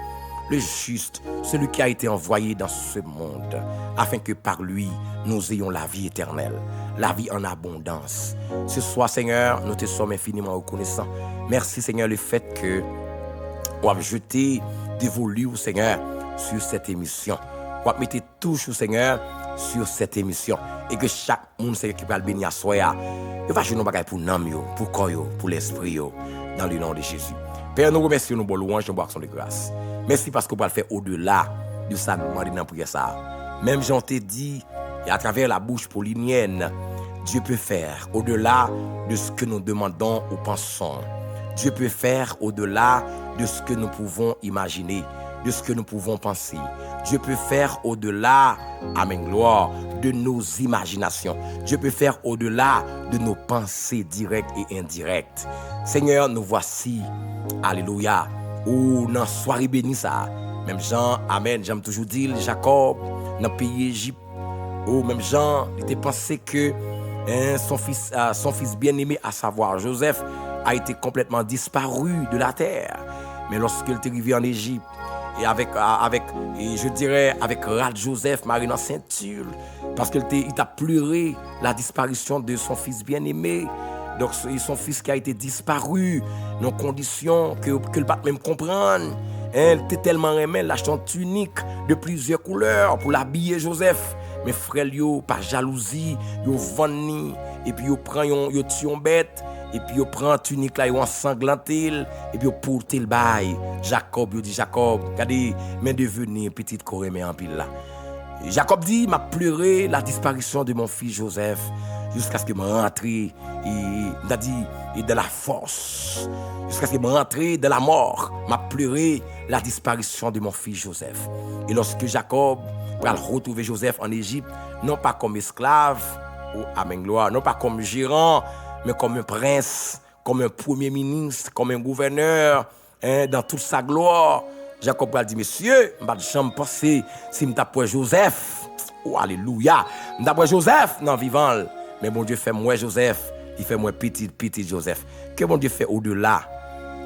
Speaker 1: le juste, celui qui a été envoyé dans ce monde, afin que par lui, nous ayons la vie éternelle, la vie en abondance. Ce soir, Seigneur, nous te sommes infiniment reconnaissants. Merci, Seigneur, le fait que on a jeté des volus, Seigneur, sur cette émission. On a mis touche, Seigneur, sur cette émission. Et que chaque monde, Seigneur, qui va le bénir à soi, il va jouer nos bagages pour l'âme, pour le corps, pour l'esprit, dans le nom de Jésus. Père, nous remercions nos bonnes louanges, nos bonnes actions de grâce. Merci parce qu'on va le faire au-delà de ça, nous demander dans la prière ça. Même Jean t'a dit, et à travers la bouche paulinienne, Dieu peut faire au-delà de ce que nous demandons ou pensons. Dieu peut faire au-delà de ce que nous pouvons imaginer, de ce que nous pouvons penser. Dieu peut faire au-delà, amen, gloire, de nos imaginations. Dieu peut faire au-delà de nos pensées directes et indirectes. Seigneur, nous voici, alléluia, ou dans soirée bénie ça. Même Jean, amen, j'aime toujours dire, Jacob, dans le pays Égypte, ou même Jean, il était pensé que Son fils bien-aimé, à savoir Joseph, a été complètement disparu de la terre. Mais lorsqu'il est arrivé en Égypte, et je dirais, avec Rad Joseph, Marie dans ceinture, parce qu'il t'a pleuré la disparition de son fils bien-aimé. Donc, son fils qui a été disparu dans conditions que le pas même comprendre. Elle était tellement aimée, l'achetant tunique de plusieurs couleurs pour l'habiller Joseph. Mais frère, yo, par jalousie, yo vani, et puis yo prend yo tion bête, et puis yo prend tunique là, yo ensanglanté, et puis yo porte le bail. Jacob, yo dit Jacob, regardez, mais devenir petite corée en pile là. Jacob dit, m'a pleuré la disparition de mon fils Joseph, jusqu'à ce que je rentre, et de la force, jusqu'à ce que je rentre de la mort, m'a pleuré la disparition de mon fils Joseph. Et lorsque Jacob va retrouver Joseph en Égypte, non pas comme esclave, ou amen gloire, non pas comme gérant, mais comme un prince, comme un premier ministre, comme un gouverneur, dans toute sa gloire. Jacob a dit, monsieur, je ne vais jamais penser si je t'apprends Joseph. Oh, alléluia. Je t'apprends Joseph, non, vivant. Mais bon Dieu fait moi Joseph, il fait moi petit Joseph. Que bon Dieu fait au-delà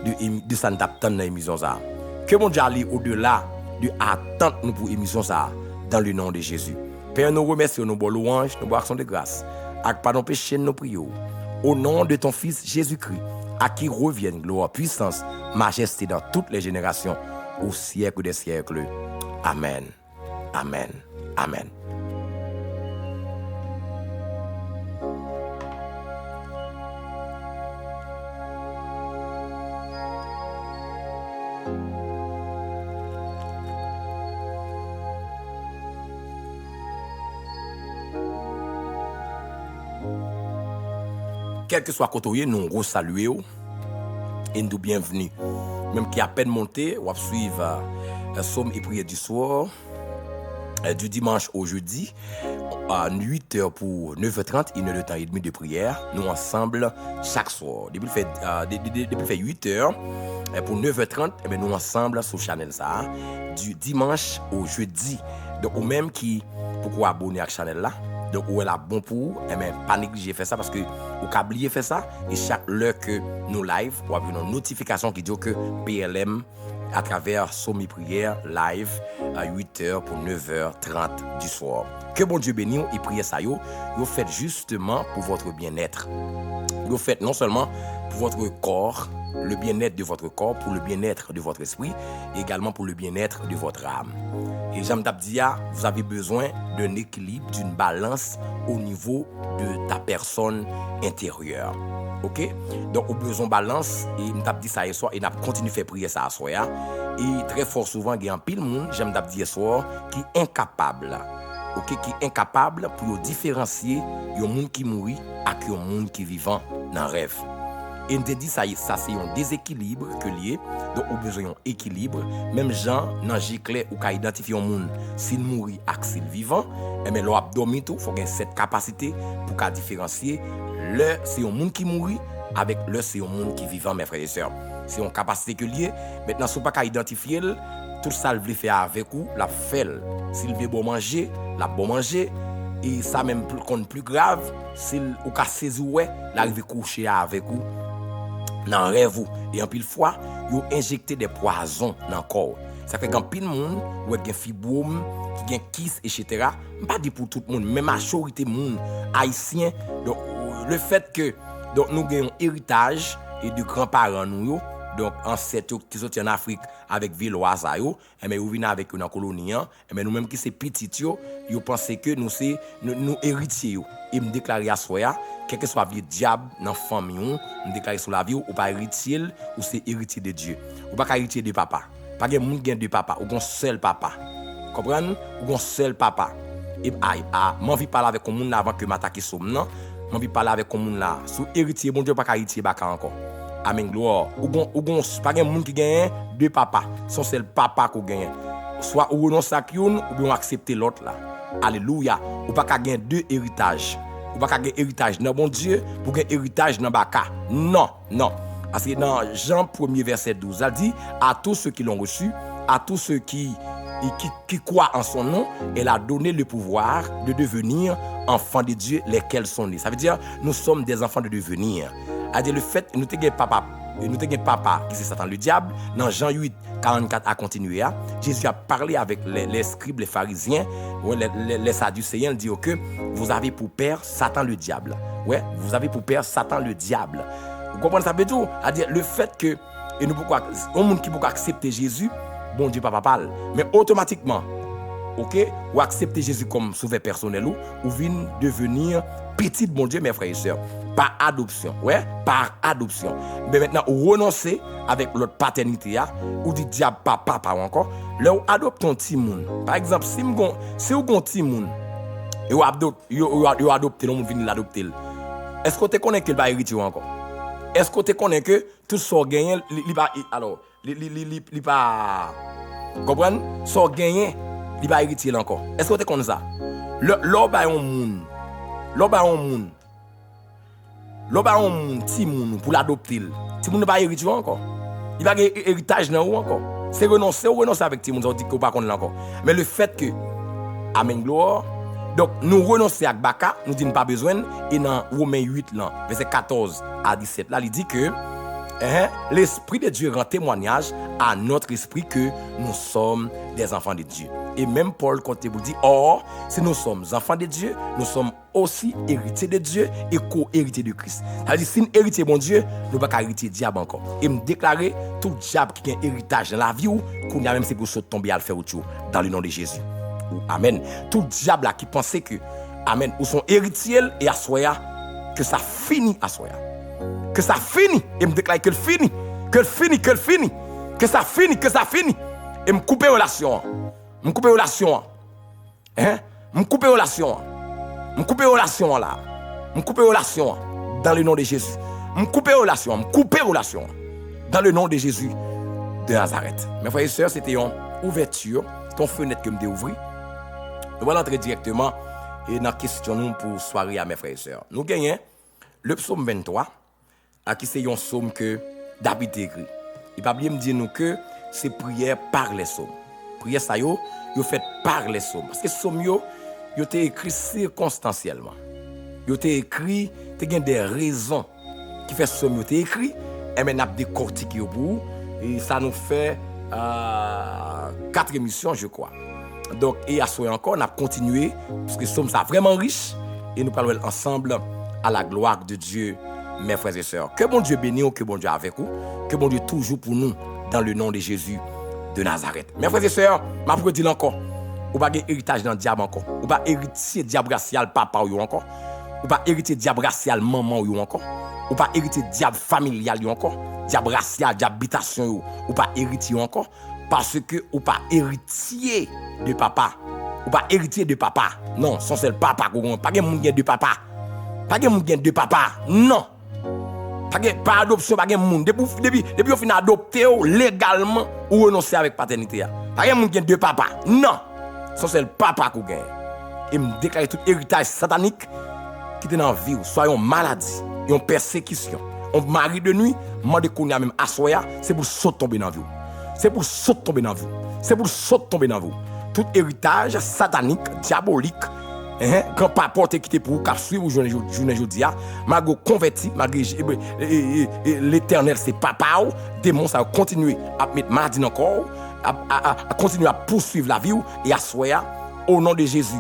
Speaker 1: de ça nous attend dans l'émission ça. Que bon Dieu aller au-delà de attendre nous pour l'émission ça, dans le nom de Jésus. Père, nous remercions nos bonnes louanges, nos bonnes actions de grâce. Avec pardon péché, nous prions. Au nom de ton Fils Jésus-Christ, à qui reviennent gloire, puissance, majesté dans toutes les générations, au siècle des siècles. Amen. Amen. Amen. Quel que soit côté, nous saluons et nous bienvenue. Même qui à peine monté, on va suivre somme et prière du soir, du dimanche au jeudi, à 8h pour 9h30, 1 heure de temps et demi de prière. Nous ensemble chaque soir. Depuis fait 8h pour 9h30, nous ensemble sur Channel ça, du dimanche au jeudi. Donc, ou même qui, pourquoi abonner à Channel là? Donc, où est la bon pour, pas négliger faire ça parce que ou qu'à oublier faire ça et chaque heure que nous live, ou avoir une notification qui dit que PLM à travers Somi Prière live à 8h pour 9h30 du soir. Que bon Dieu bénisse et prière ça yo faites justement pour votre bien-être. Vous faites non seulement pour votre corps, le bien-être de votre corps, pour le bien-être de votre esprit, et également pour le bien-être de votre âme. Et j'aime dire, vous avez besoin d'un équilibre, d'une balance au niveau de ta personne intérieure. Ok? Donc, au besoin de balance, et je dit ça hier soir, et je continue à faire prier ça à soir. Et très fort souvent, il y a un pile monde, j'aime dire soir, qui est incapable. Ok? Qui est incapable pour différencier un monde qui mourit avec un monde qui vivant dans le rêve. Et on te dit ça c'est un déséquilibre que lié, donc on a besoin d'un équilibre. Même gens, dans G-Clé, ou qu'à identifier un monde, s'il mourit et s'il vivant, mais l'abdomen tout, il faut avoir cette capacité pour qu'à différencier le c'est un monde qui mourit avec le c'est un monde qui vivant, mes frères et sœurs. C'est une capacité que lié. Maintenant, si on pas qu'à identifier, tout ça, il veut faire avec vous, la fait. S'il veut bon manger, la bon manger. Et ça même plus grave, s'il ou qu'à saisir ouais, l'arriver coucher avec vous. Dans rêve et en pile fois yo injecté des poisons dans corps. Ça fait qu'en pile monde ou gen fibrome, qui gen kiss etc. Pas dit pour tout le monde, mais majorité monde haïtien. Donc le fait que donc nous gagnons héritage et de grands-parents nous donc ancêtres qui sont en Afrique avec Villoise yo, mais ou vinn avec une colonie mais nous même qui c'est petit yo pensent que nous c'est nous héritiers yo. Et me déclarer à soya quel que soit le diable dans la famille, on déclare sur la vie, ou pas héritier, ou c'est héritier de Dieu. Ou pas héritier de papa. Pas de monde gain de papa, ou un seul papa. Comprenez? Ou un seul papa. Et m'en vie parler avec un monde avant que m'attaquer sur non. M'en vie parler avec un monde là. Sous héritier, bon Dieu pas héritier baka encore. Amen gloire. Ou pas de monde qui gagne deux papas. Son seul papa qu'on gagne. Soit ou non sakyoun ou bien accepter l'autre là. Alléluia. Ou pas gagner deux héritages. Ou pas gagner héritage dans bon Dieu pour gagner héritage dans baka. Non. Parce que dans Jean 1er verset 12, il dit à tous ceux qui l'ont reçu, à tous ceux qui croient en son nom, elle a donné le pouvoir de devenir enfants de Dieu, lesquels sont nés. Ça veut dire, nous sommes des enfants de devenir. C'est-à-dire le fait, nous avons papa, qui c'est Satan, le diable. Dans Jean 8, 44 à continuer, Jésus a parlé avec les scribes, les pharisiens, les sadducéens, il dit que vous avez pour père Satan le diable. Ouais, vous avez pour père Satan le diable. Vous comprenez ça veut dire? C'est-à-dire le fait que, et nous pourquoi, un monde qui peut accepter Jésus, bon Dieu papa parle, mais automatiquement, ok, ou accepter Jésus comme sauveur personnel ou vient devenir petit bon Dieu, mes frères et sœurs, par adoption, ouais, par adoption. Mais maintenant, ou renoncer avec l'autre paternité, ou dit diable papa encore, là où adopte un petit monde. Par exemple, si vous avez un petit monde, vous adoptez, vous venez l'adopter, est-ce que tu connais qu'il va hériter encore? Est-ce que tu connais que tout ce qui gagne, alors, il va, comprendre? Ce qui gagne, il va hériter encore. Est-ce que tu connais ça? L'homme a un monde. L'homme a un monde. L'homme a un monde, petit monde, pour l'adopter. Petit monde va hériter encore. Il va avoir un héritage dans ou encore. C'est renoncer avec petit monde, on dit qu'on ne va pas connaître encore. Mais le fait que, amen, gloire. Donc, nous renonçons à Baka, nous disons pas besoin. Et dans Romains 8, là, verset 14 à 17, là, il dit que l'Esprit de Dieu rend témoignage à notre esprit que nous sommes des enfants de Dieu. Et même Paul, quand il vous dit, or, si nous sommes enfants de Dieu, nous sommes aussi héritiers de Dieu et co-héritiers de Christ. C'est-à-dire, si nous héritons mon Dieu, nous ne pouvons pas hériter diable encore. Et me déclarer tout diable qui a un héritage dans la vie, qu'on y a même c'est pour se tomber à le faire autre chose, dans le nom de Jésus. Amen. Tout diable là qui pensait que, amen, ou son héritier et à soya, que ça finit à soya. Que ça finit. Et me déclare que le finit. Que le finit, que le finit. Que ça finit, que ça finit. Et me couper relation. Me couper relation. Hein? Me couper relation. Me couper relation là. Me couper relation dans le nom de Jésus. Me couper relation. Me couper relation dans le nom de Jésus de Nazareth. Mes frères et sœurs, c'était une ouverture, ton fenêtre que me déouvrir. Nous allons entrer directement dans la question pour soirée à mes frères et sœurs. Nous gagnons le psaume 23, à qui c'est un psaume que David a écrit. Il va bien me dire nous que c'est prière par les psaumes. Prière ça yo fait par les psaumes. Parce que psaume yo été écrit circonstanciellement. Yo été écrit, tu as des raisons qui fait psaume yo été écrit et maintenant décortiqué pour vous et ça nous fait 4 émissions je crois. Donc, et à soi encore, on a continué, parce que nous sommes vraiment riches, et nous parlons ensemble à la gloire de Dieu, mes frères et sœurs. Que bon Dieu bénisse, que bon Dieu avec vous, que bon Dieu toujours pour nous, dans le nom de Jésus de Nazareth. Mes frères et sœurs, je vous dis encore, vous n'avez pas héritage dans le diable encore, vous n'avez pas héritier diable racial papa ou encore, vous n'avez pas héritier diable racial maman ou encore, vous n'avez pas héritier diable familial ou encore, diable racial, diable habitation ou pas héritier encore. Parce que ou pas héritier de papa, ou pas héritier de papa. Non, son seul papa qu'on pas gen moun gen de papa. Pas gen moun gen de papa. Non. Pas adoption, pas gen moun depuis on fin adopter légalement ou renoncer avec paternité. Pas gen moun gen de papa. Non. Son seul papa qu'on gen. Et me déclarer tout héritage satanique qui est dans la vie, soit une maladie, une persécution. On marie de nuit, mande qu'on a même assoya, c'est pour sauter tomber dans la vie. C'est pour sauter tomber dans vous. C'est pour sauter tomber dans vous. Tout héritage satanique, diabolique, quand pas porté qui pour vous, suivre journée aujourd'hui, malgré converti, malgré l'éternel, c'est papa, démon, ça va continuer à mettre maladie dans le corps, à continuer à poursuivre la vie et à soya au nom de Jésus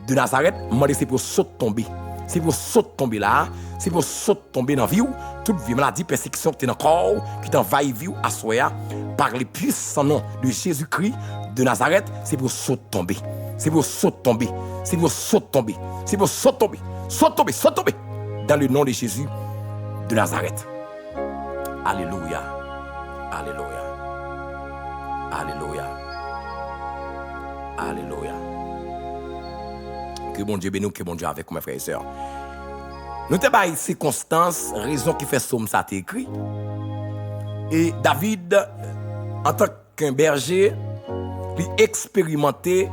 Speaker 1: de Nazareth, c'est pour sauter tomber. C'est pour sauter tomber là, c'est pour sauter tomber dans la vie, toute vie, maladie, persécution qui est dans le corps, qui t'envahit la vie, à soya, par les puissants noms de Jésus-Christ de Nazareth, c'est pour sauter tomber. C'est pour sauter tomber. C'est pour sauter tomber. C'est pour sauter tomber. Sauter tomber, sauter tomber. Dans le nom de Jésus de Nazareth. Alléluia. Alléluia. Alléluia. Alléluia. Que bon Dieu bénisse, que bon Dieu avec mes frères et sœurs. Nous avons des circonstances, raison qui fait somme ça écrit. Et David, en tant qu'un berger, il expérimentait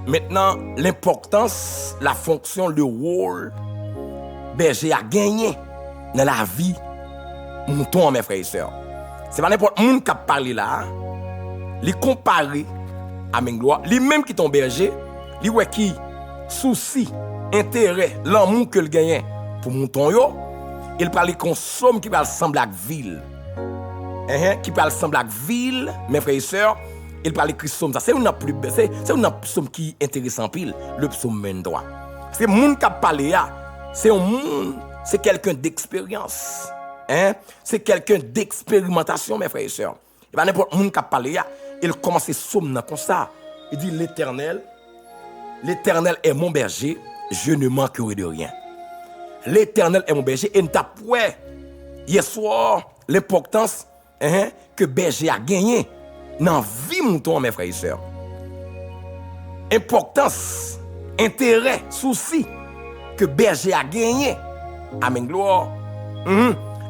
Speaker 1: maintenant l'importance, la fonction, le rôle berger a gagné dans la vie mouton, mes frères et sœurs. C'est pas n'importe qui qui a parlé là, il comparé à mes gloires, lui même qui est berger, lui qui souci intérêt, l'amour que le gagne pour mouton yo, il parle qu'on somme qui va ressembler à ville. Qui va ressembler à ville, mes frères et sœurs, il parle que somme ça c'est une plus c'est une somme qui intéressant pile, le psaume 23. C'est monde qui parle là, c'est un monde, c'est quelqu'un d'expérience. C'est quelqu'un d'expérimentation, mes frères et sœurs. Et pas n'importe monde qui parle là, il commence à somme comme ça. Il dit l'Éternel est mon berger, je ne manquerai de rien. L'Éternel est mon berger et nous t'avons hier soir l'importance que berger a gagné dans la vie mouton, mes frères et sœurs. Importance, intérêt, souci que berger a gagné. Amen, gloire.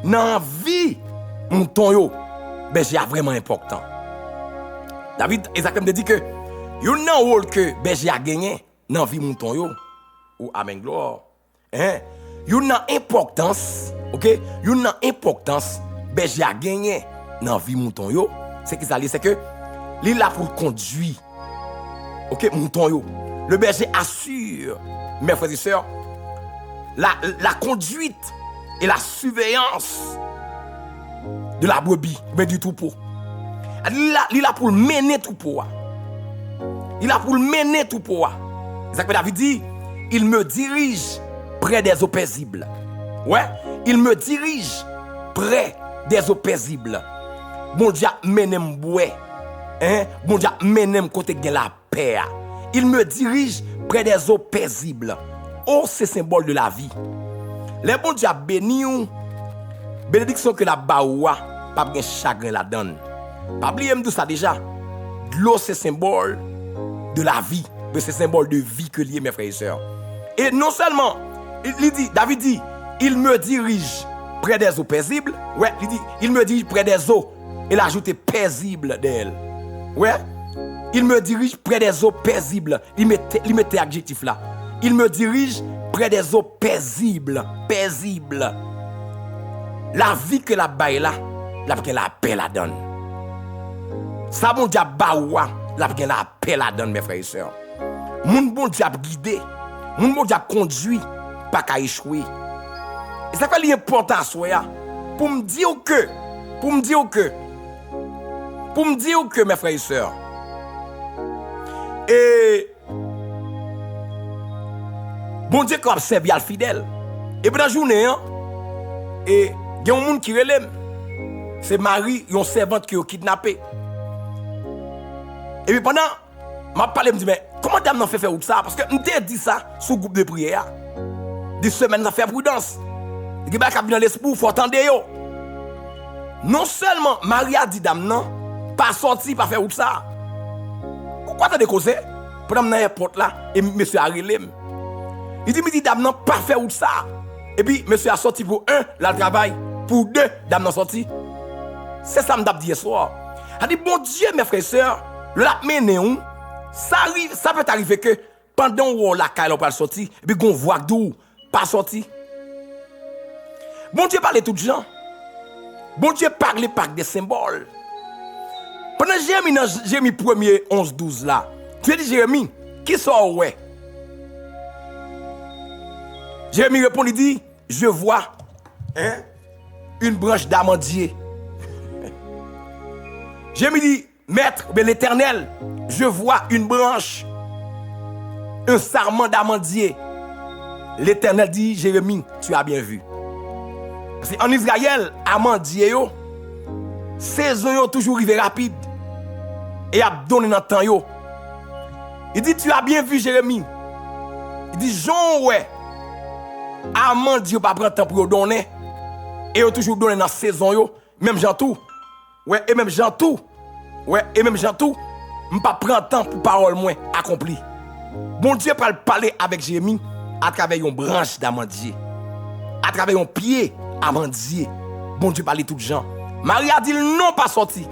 Speaker 1: Dans la vie mouton, berger a vraiment important. David exactement dit que il y a un rôle que berger a gagné dans la vie mouton yo ou amen gloire. Il y a une importance, OK? Il y a une importance berger a gagné dans la vie mouton yo, c'est que ça c'est que il là pour conduire. OK, mouton yo. Le berger assure, mes frères et sœurs, la conduite et la surveillance de la brebis, mais du troupeau. Il a pour mener tout pour. Il a pour mener tout pour. C'est ce que David dit. Il me dirige près des eaux paisibles. Ouais, il me dirige près des eaux paisibles. Bon Dieu mène m'boué. Bon Dieu mène côté de la paix. Il me dirige près des eaux paisibles. Oh, c'est symbole de la vie. Les bon Dieu béni ou bénédiction que la baoua pas bien chagrin la donne. Pas oublier tout ça déjà. L'eau c'est symbole de la vie, mais c'est symbole de vie que lié mes frères et sœurs. Et non seulement David dit, il me dirige près des eaux paisibles. Ouais, il dit, il me dirige près des eaux. Il a ajouté paisible d'elle. Ouais, il me dirige près des eaux paisibles. Il mettait adjectif là. Il me dirige près des eaux paisibles. Paisible. La vie que la baille là, la paix la donne. Ça bon diable baoua, la paix la donne mes frères et sœurs. Mon bon diable guidé, mon bon diable conduit, pas qu'à échouer. Et ça fait l'important à soi pour me dire que mes frères et sœurs. Et bon Dieu qu'on observe al fidèle. Et pendant la journée et il y a un monde qui relève. C'est Marie, une servante qui a kidnappé. Et puis pendant, m'a parlé, me dit, mais comment dame n'a fait faire ça? Parce que m'te dit ça sous groupe de prière. Des semaines, n'a fait prudence. Il y a dans l'esprit, il faut attendre yo. Non seulement Marie a dit dame non, pas sorti, pas faire ça. Pourquoi t'as décausé? Pendant dans l'aéroport là, et monsieur a relé. Il dit, dame non, pas faire ça. Et puis monsieur a sorti pour un, là le travail. Pour deux, dame non sorti. C'est ça m'dap dit hier soir. A dit, bon Dieu, mes frères et sœurs, le lap mené on, ça peut arriver que pendant où la caille pas sorti, et puis qu'on voit d'où pas sorti. Bon Dieu parlait tout gens. Bon Dieu parlait par des symboles. Pendant Jérémie 1er 11-12 là, tu as dit Jérémie, qui sort ouais? Jérémie répond, il dit, je vois une branche d'amandier. Jérémie dit, maître, l'Éternel, je vois une branche, un sarment d'amandier. L'Éternel dit, Jérémie, tu as bien vu. Parce qu'en Israël, amandier yo, saison yo toujours arrivé rapide. Et a donné dans le temps yo. Il dit, tu as bien vu, Jérémie. Il dit, Jean, ouais, amandier pas prendre temps pour donner. Et yo toujours donné dans la saison yo, même Jean tout. Ouais, et même Jean tout. Ouais, et même Jean tout. M'pas prendre temps pour parole moins accompli. Bon Dieu peut parler avec Jérémie à travers une branche d'amandier. À travers un pied amandier. Bon Dieu parle tout gens. Marie a dit non pas sorti.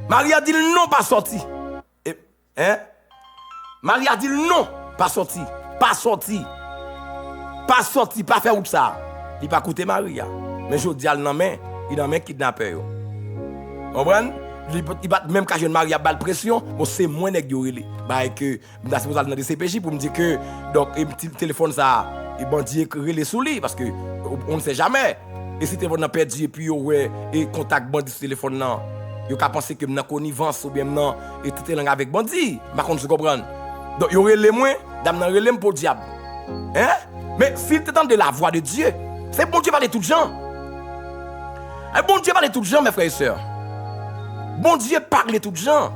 Speaker 1: Marie a dit non pas sorti. Marie a dit non pas sorti. Pas sorti. Pas sorti, pas faire ça. Il pas écouter Maria. Mais je dis al nan men, il nan men kidnappeur. Comprenez? il bat même quand jeune Marie a bal pression, bon c'est moins nèg yo relé. Bah que là c'est pour ça dans DCPJ pour me dire que donc un petit téléphone ça et bandit relé sous lui parce que on ne sait jamais. Et si téléphone n'a perdu et puis ouais et contact bandit sur téléphone là, yo ka penser que m'nan connivence ou bien m'nan et tout est langue avec bandit. Par contre, je comprends. Donc yo relé moins, dame nan relé pour diable. Hein? Mais s'il t'entend de la voix de Dieu, c'est bon Dieu parler tout gens. Et bon Dieu parle tout gens, mes frères et sœurs. Bon Dieu parle tout gens.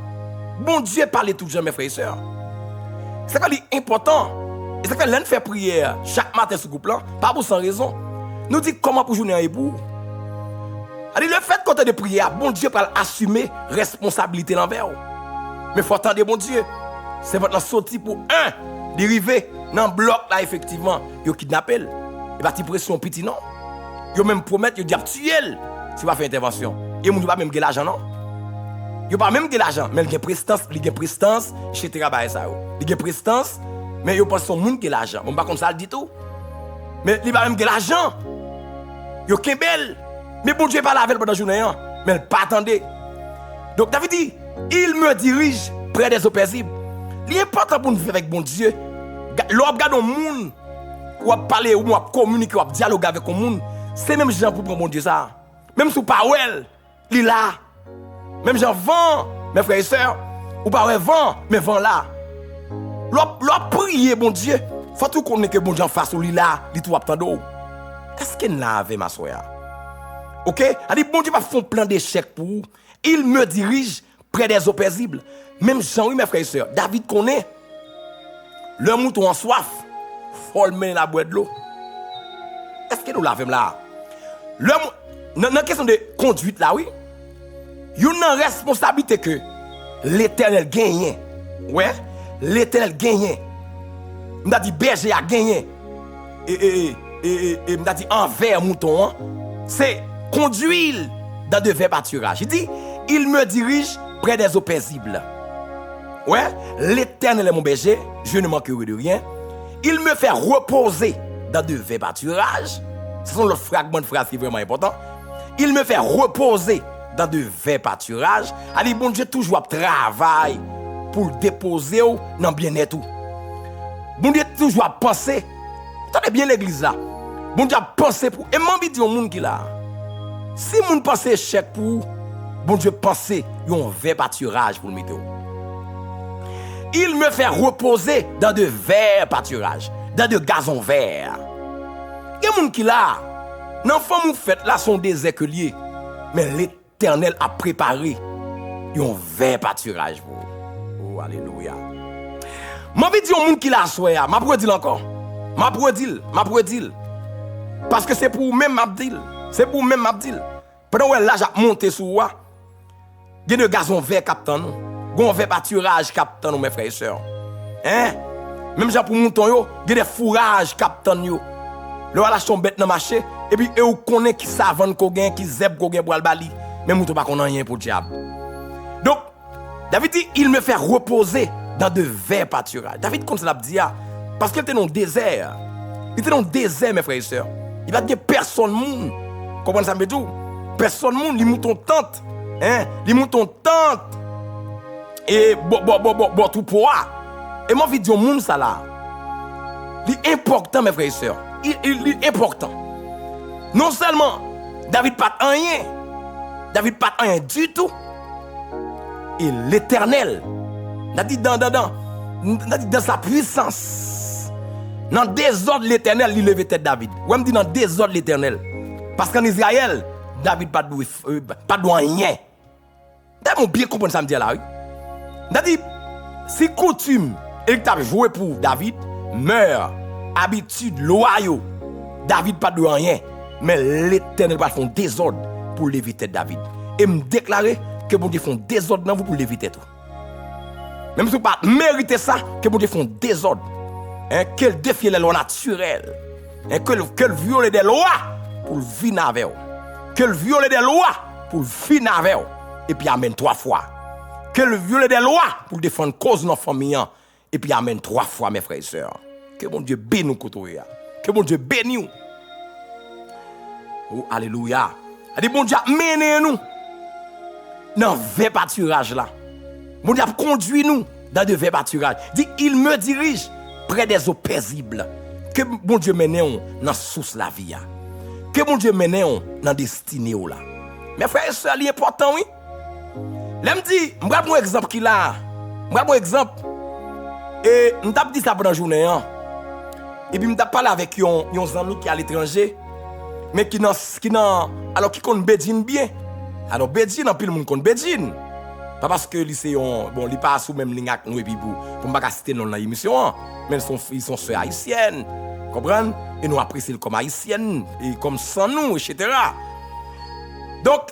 Speaker 1: Bon Dieu parle tout gens, mes frères et sœurs. C'est quoi l'important. Et c'est que l'un fait prière chaque matin sur le groupe là, pas pour sans raison. Nous dit comment pour journée un époux. Le fait qu'on de prière, bon Dieu peut assumer responsabilité l'envers. Mais il faut attendre bon Dieu. C'est votre sortie pour dériver dans le bloc là effectivement, yo kidnappé. Et pas de pression petit non. Yo même promettre yo dire tuer si va faire intervention. Et moun pas même gagner l'argent non. Yo pas même gagner l'argent, mais il gagne prestance, etc. ba ça yo. Il gagne prestance, mais yo pense son moun qui l'argent. Bon pas comme ça le dit tout. Mais il pas même gagner l'argent. Yo kembel. Mais bon Dieu pas la veille pendant journée hein, mais il pas attendre. Donc David dit, il me dirige près des eaux paisibles. L'important pour nous vivre avec bon Dieu, l'on regarde un monde ou à parler ou à communiquer ou à dialoguer avec un monde, c'est même gens pour prendre bon Dieu ça. Même sous parole, il est là. Même gens vent, mes frères et sœurs, ou pas vent, mais vent là. L'on prier bon Dieu, faut tout connaître que bon Dieu en face ou il là, il tout attendre. Est-ce qu'il l'a avec ma soeur? OK? A dit bon Dieu va faire un plan d'échec pour vous. Il me dirige près des eaux paisibles. Même Jean-Oui, mes frères et sœurs, David connaît. Le mouton en soif, faut le mettre dans la boîte de l'eau. Est-ce que nous l'avons là? Dans la question de conduite là, oui, il y a une responsabilité que l'Éternel gagne. Ouais, l'Éternel gagne. On a dit berger a gagné. Et on a dit envers mouton, hein, c'est conduire dans de verts pâturages. Il dit, il me dirige près des eaux paisibles. Ouais, l'Éternel est mon berger, je ne manquerai de rien. Il me fait reposer dans de verts pâturages. Ce sont les fragments de phrase qui sont vraiment importants. Il me fait reposer dans de verts pâturages. Allez, bon Dieu, toujours travaille pour déposer dans bien-être. Bon Dieu, toujours penser. Tenez bien l'église là. Bon Dieu, penser pour. Et moi, je dis au monde qui là. Si mon pense échec pour, bon Dieu, penser, il y a un vert pâturage pour le mettre. Il me fait reposer dans de verts pâturages, dans de gazon vert. Il y a des gens qui là, l'enfant mou fait là son désert que lié, mais l'Éternel a préparé un vert pâturage pour. Oh, alléluia. Je vais dire aux gens qui là, je vais dire encore. Je vais dire. Parce que c'est pour même Abdil. C'est pour même Abdil. Pendant que là, j'ai monté sur moi, il y a des gazon vert captant nous. Il y a un vert pâturage captant nous, mes frères et sœurs. Hein? Même genre pour mouton, il y a des fourrages captant nous. Le voilà son bête dans le marché, et puis vous connaissez qui savent qu'on gagne, qui zèbre qu'on gagne pour le bali. Mais mouton pas qu'on a rien pour le diable. Donc, David dit, il me fait reposer dans de verts pâturages. David, comme ça l'a dit, parce qu'il était dans le désert. Il était dans le désert, mes frères et sœurs. Il n'y a pas personne monde. Comprenez ça, tout? Personne monde, les moutons tente. Hein? Les moutons tente. Et bon, tout pour moi. Et moi, je dis au monde ça là. C'est important, mes frères et sœurs. Il est important. Non seulement, David pas rien. David pas rien du tout. Et l'Éternel, dans sa puissance, dans le désordre l'Éternel, il levait tête David. Ou me dit dans le désordre l'Éternel. Parce qu'en Israël, David pas de rien. D'ailleurs, bien comprendre ça me dit là. Oui. David, si coutume, et que tu as joué pour David, meurt, habitude, loyaux, David pas de rien. Mais l'Éternel va faire un désordre pour l'éviter David. Et me déclarer que bon Dieu fait un désordre dans vous pour l'éviter tout. Même si vous ne pas mériter ça, que bon Dieu fait un désordre. Hein, qu'elle défie les lois naturelles. Hein, qu'elle viole des lois pour vivre avec vous. Qu'elle viole des lois pour vivre avec vous. Et puis amène 3 fois. Qu'elle viole des lois pour défendre cause de notre famille. Et puis amène 3 fois, mes frères et sœurs. Que bon Dieu bénisse nous côté. Que bon Dieu bénisse nous. Oh, alléluia. A dit bon Dieu, menez nous dans 20 pâturages là. Bon Dieu a conduit nous dans de 20 pâturages. Dit, il me dirige près des eaux paisibles. Que bon Dieu mène dans source la vie. Que bon Dieu mène dans destinée là. Mes frères et sœurs, c'est important, oui. Là, me dit, je vais prendre un exemple qui là. Je vais prendre un exemple. Et je t'ai dit ça pendant la journée. Et puis, je t'ai parlé avec un ami qui est à l'étranger. Mais qui alors qui connaît Bedjin bien. Alors, Bedjin, en plus, le monde connaît Bedjin. Pas parce que lycée bon, il pas sous même ligne avec nous et puis pour pas citer dans l'émission, mais ils sont sœurs haïtiennes. Comprendre? Et nous apprécions comme haïtiennes et comme sans nous, etc. Donc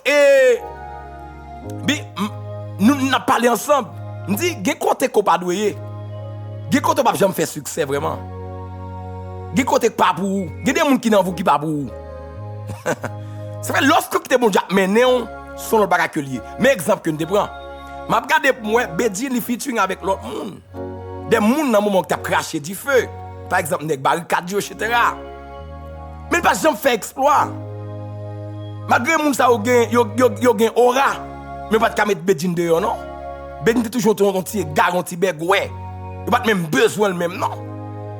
Speaker 1: nous n'avons parlé ensemble. Nous dit gen côté ko pas doué. Gen côté pas jamais faire succès vraiment. Gen côté pas pour vous. Gen des gens qui dans vous qui pas pour vous. C'est vrai lorsque tu es bon Dieu mené son le bagage lié. Mais exemple que nous te prend. M'a regardé pour moi Bedjin li featuring avec l'autre monde. Des monde dans moment que tu as craché du feu. Par exemple nek barricade etc. Mais il pas jamais fait exploit. Malgré moun sa yo gen aura, mais pas de mettre Bedjin dehors non. Bedjin toujours ton petit garantie beg ouais. Il pas même besoin le même non.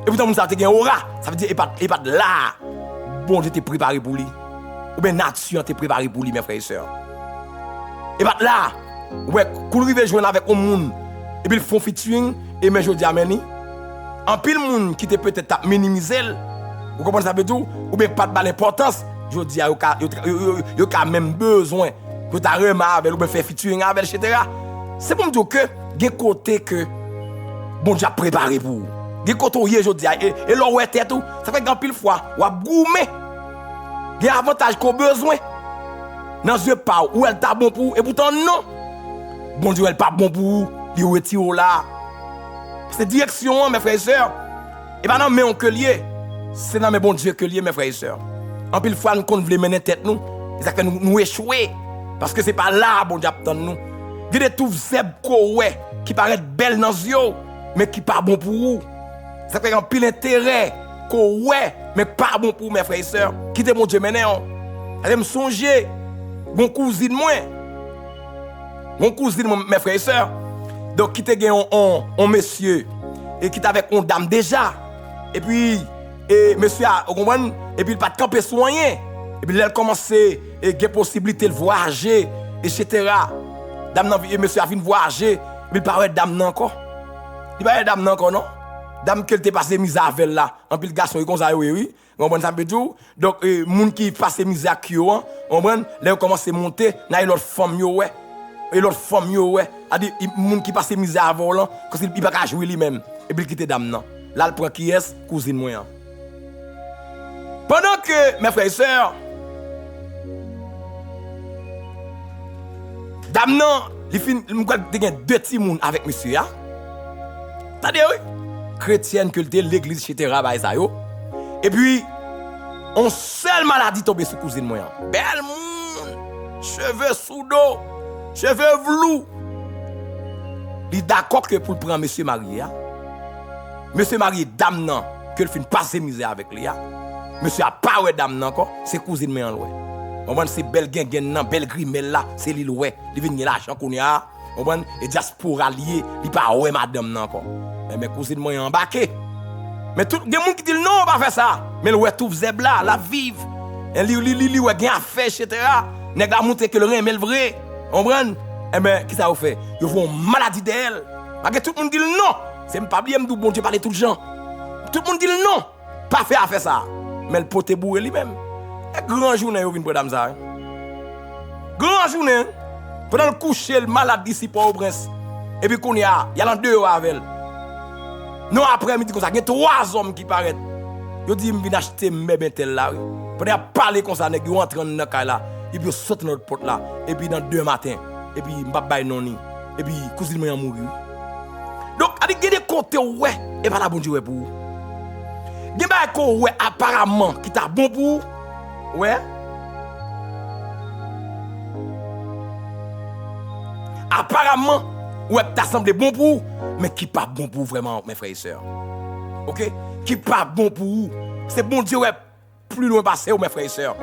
Speaker 1: Et pourtant moun sa te gen aura, ça veut dire il pas là. Bon Dieu t'es préparé pour lui. Ou bien nature t'es préparé pour lui mes frères et sœurs. Et pas là. Ouais, quand arrive joindre avec un monde et puis ils font featuring et mais je dis ameni. En pile monde qui te peut-être minimiser. Vous comprenez ça veut dire ou bien pas de l'importance. Je dis yo ka même besoin que ta remarque ou bien faire featuring avec etc. C'est pour me dire que gen côté que bon Dieu a préparé pour vous. Gen côté je dis et l'on ouais tête tout, ça fait grand pile fois ou a gourmet. Gen avantage qu'on besoin. Dans yeux pas ou elle t'a bon pour et pourtant non. Bon Dieu elle pas bon pour vous, il retire là. C'est direction mes frères et sœurs. Et pas non mais on que lié. C'est dans mes bon Dieu que lié mes frères et sœurs. En pile fois nous qu'on veut mener tête nous, ça fait nous échouer parce que c'est pas là bon Dieu attend nous. Il y a des tout zeb ouais qui paraissent belles dans les yeux mais qui pas bon pour vous. Ça fait un pile intérêt ouais mais pas bon pour mes frères et sœurs. Qui te mon Dieu maintenant. Allez me songer mon cousine moi. Mon cousine mes frères et sœurs. Donc qui te gagne un monsieur et qui avec une dame déjà. Et puis et monsieur a comprendre et puis il pas de camper soigné et puis elle commencer et des possibilités de voyager etc. Dame nan monsieur a vinn voyager mais il pas dame nan encore. Il pas dame nan encore non. Dame qu'elle t'est passé misère avec là en pile garçon comme ça oui. Comprendre ça peut tout. Donc monde qui passé misère qui yo comprendre là commence à monter na l'autre femme yo ouais. Et l'autre femme yo ouais a dit monde qui passé misère avant là parce qu'il pas jouer lui-même et puis quitter dame nan. Là il prend qui est cousine moi. Pendant que, mes frères et sœurs, dame non, il y a deux petits moun avec monsieur. C'est-à-dire, oui, chrétienne, culture, l'église, etc. Et puis, on seule maladie tombée sur cousine moi. Belle moun, cheveux sous dos, cheveux vlous. Il est d'accord que pour prendre monsieur marié, monsieur marié, dame non, que le fin passer misère avec lui. Monsieur a pas ouais dame encore, c'est cousine mais en loin. On va c'est belle gen nan, belle grimelle là, c'est li ouais, li vinn l'argent qu'on a. On va et diaspora lié, li pas ouais madame nan encore. Mais cousine moi embarqué. Mais tout gen moun qui dit non, on va faire ça. Mais le ouais tout zeb là, la vive. Et li ouais gen affaire etc. Nèg la monter que le rien mais le vrai. On comprend? Eh ben qui ça vous fait? Yo vont maladie d'elle. Parce que tout le monde dit non. C'est pas bien m'dou bon Dieu parler tout le gens. Tout le monde dit non. Pas faire ça. Mais le pote bourré lui-même. Et grand journée, vous venez pour dame ça. Grand journée, pendant le coucher, le malade d'ici pour au prince. Et puis qu'on y a l'en deux avec elle. Non, après-midi, comme ça, il y a 3 hommes qui paraissent. Ils disent, je viens acheter mes tel là. Pendant qu'ils parlent comme ça, ils rentrent dans le cas là. Et puis ils sautent dans notre porte là. Et puis dans 2 matins. Et puis, je vais non. Et puis, cousine m'a mouru. Donc, il y a des côtés, ouais, et pas la bonne Dieu pour vous. Il y a des côtés, ouais, apparemment, qui t'a bon pour vous. Ouais. Apparemment, ouais, t'as semblé bon pour vous, mais qui pas bon pour vous vraiment, mes frères et sœurs. Ok? Qui pas bon pour vous. C'est bon Dieu, ouais, plus loin passé, mes frères et sœurs.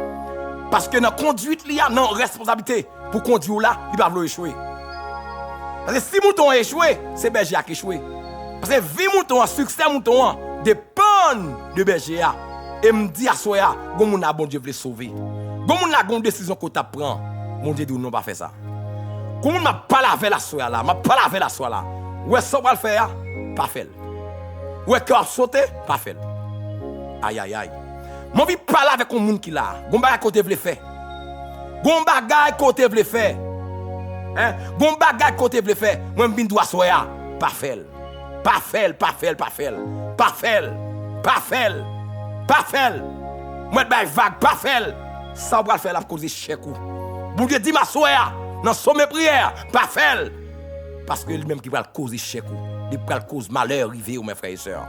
Speaker 1: Parce que dans la conduite, il y a une responsabilité pour conduire là, il va échouer. Parce que si mouton a échoué, c'est berger qui a échoué. Parce que vie mouton, succès mouton, dépend de berger. Et me dit à soi, bon bon Dieu veut sauver. Bon mon a décision qu'on t'a prend, mon Dieu dit non pas faire ça. Comment m'a pas laver la soie là, m'a pas laver la soie là. Ouais ça va le faire, pas faire. Ouais que sauter, pas faire. Aïe aïe aïe. Mon vie parler avec un monde qui là, gon bagay côté veut faire. Gon bagay côté veut faire. Hein? Gon bagay côté veut faire. Moi me vinn doit soya, pas faire. Pas faire, pas faire, pas faire. Pas faire. Pas faire. Pas faire. Moi de vague pas faire. Ça va le faire la cause chèque. Bon Dieu dit ma soya dans sommet prière, pas faire. Parce que lui-même qui va causer chèque, il va causer malheur arrivé aux mes frères et sœurs.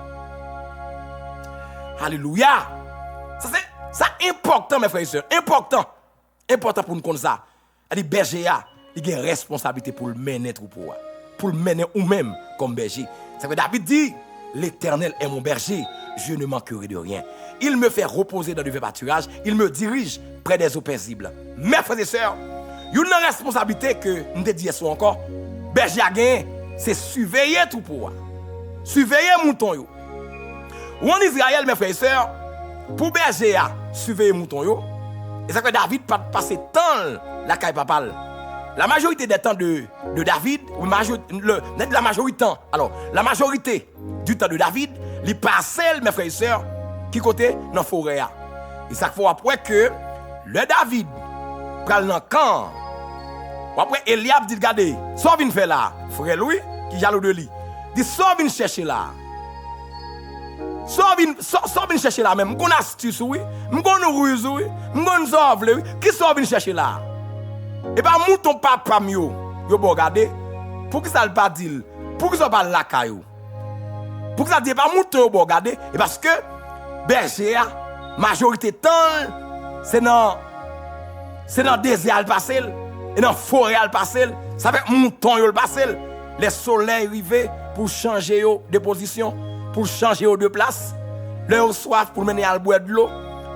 Speaker 1: Alléluia. Ça important mes frères et sœurs, important pour nous connaître ça. Il berger il a une responsabilité pour le mener troupeau, pour le mener ou même comme berger. Ça veut David dit l'Éternel est mon berger, je ne manquerai de rien. Il me fait reposer dans le verts pâturages, il me dirige près des eaux paisibles. Mes frères et sœurs, il y a une responsabilité que nous te disons encore, berger a gagné, c'est surveiller troupeau. Surveiller mouton yo. Ou en Israël, mes frères et sœurs, pour berger surveiller mouton yo, et ça que David passe temps la caille papal. La majorité des temps de David, la majorité du temps de David, les parcelles, mes frères et sœurs, qui côté dans la forêt. Et ça fait après que le David prend dans le camp. Après Eliab dit regardez, ça vient faire là, frère Louis qui jaloux de lui. Dit ça vient chercher là. Ça vient chercher là même, m'gon astuce oui, m'gon ruse oui, m'gon zovle oui, qui ça vient chercher là. Et pas mouton papa yo bon regarder, pour que ça le pas dire, pour que ça pas la caillou. Pour que ça dit pas mouton bon regarder, et parce que berger majorité temps c'est dans désert al passer et dans forêt al passer, ça fait mouton yo le passer, les soleils arrivés pour changer yo de position, pour changer yo de place, leur soif pour mener à boire de l'eau,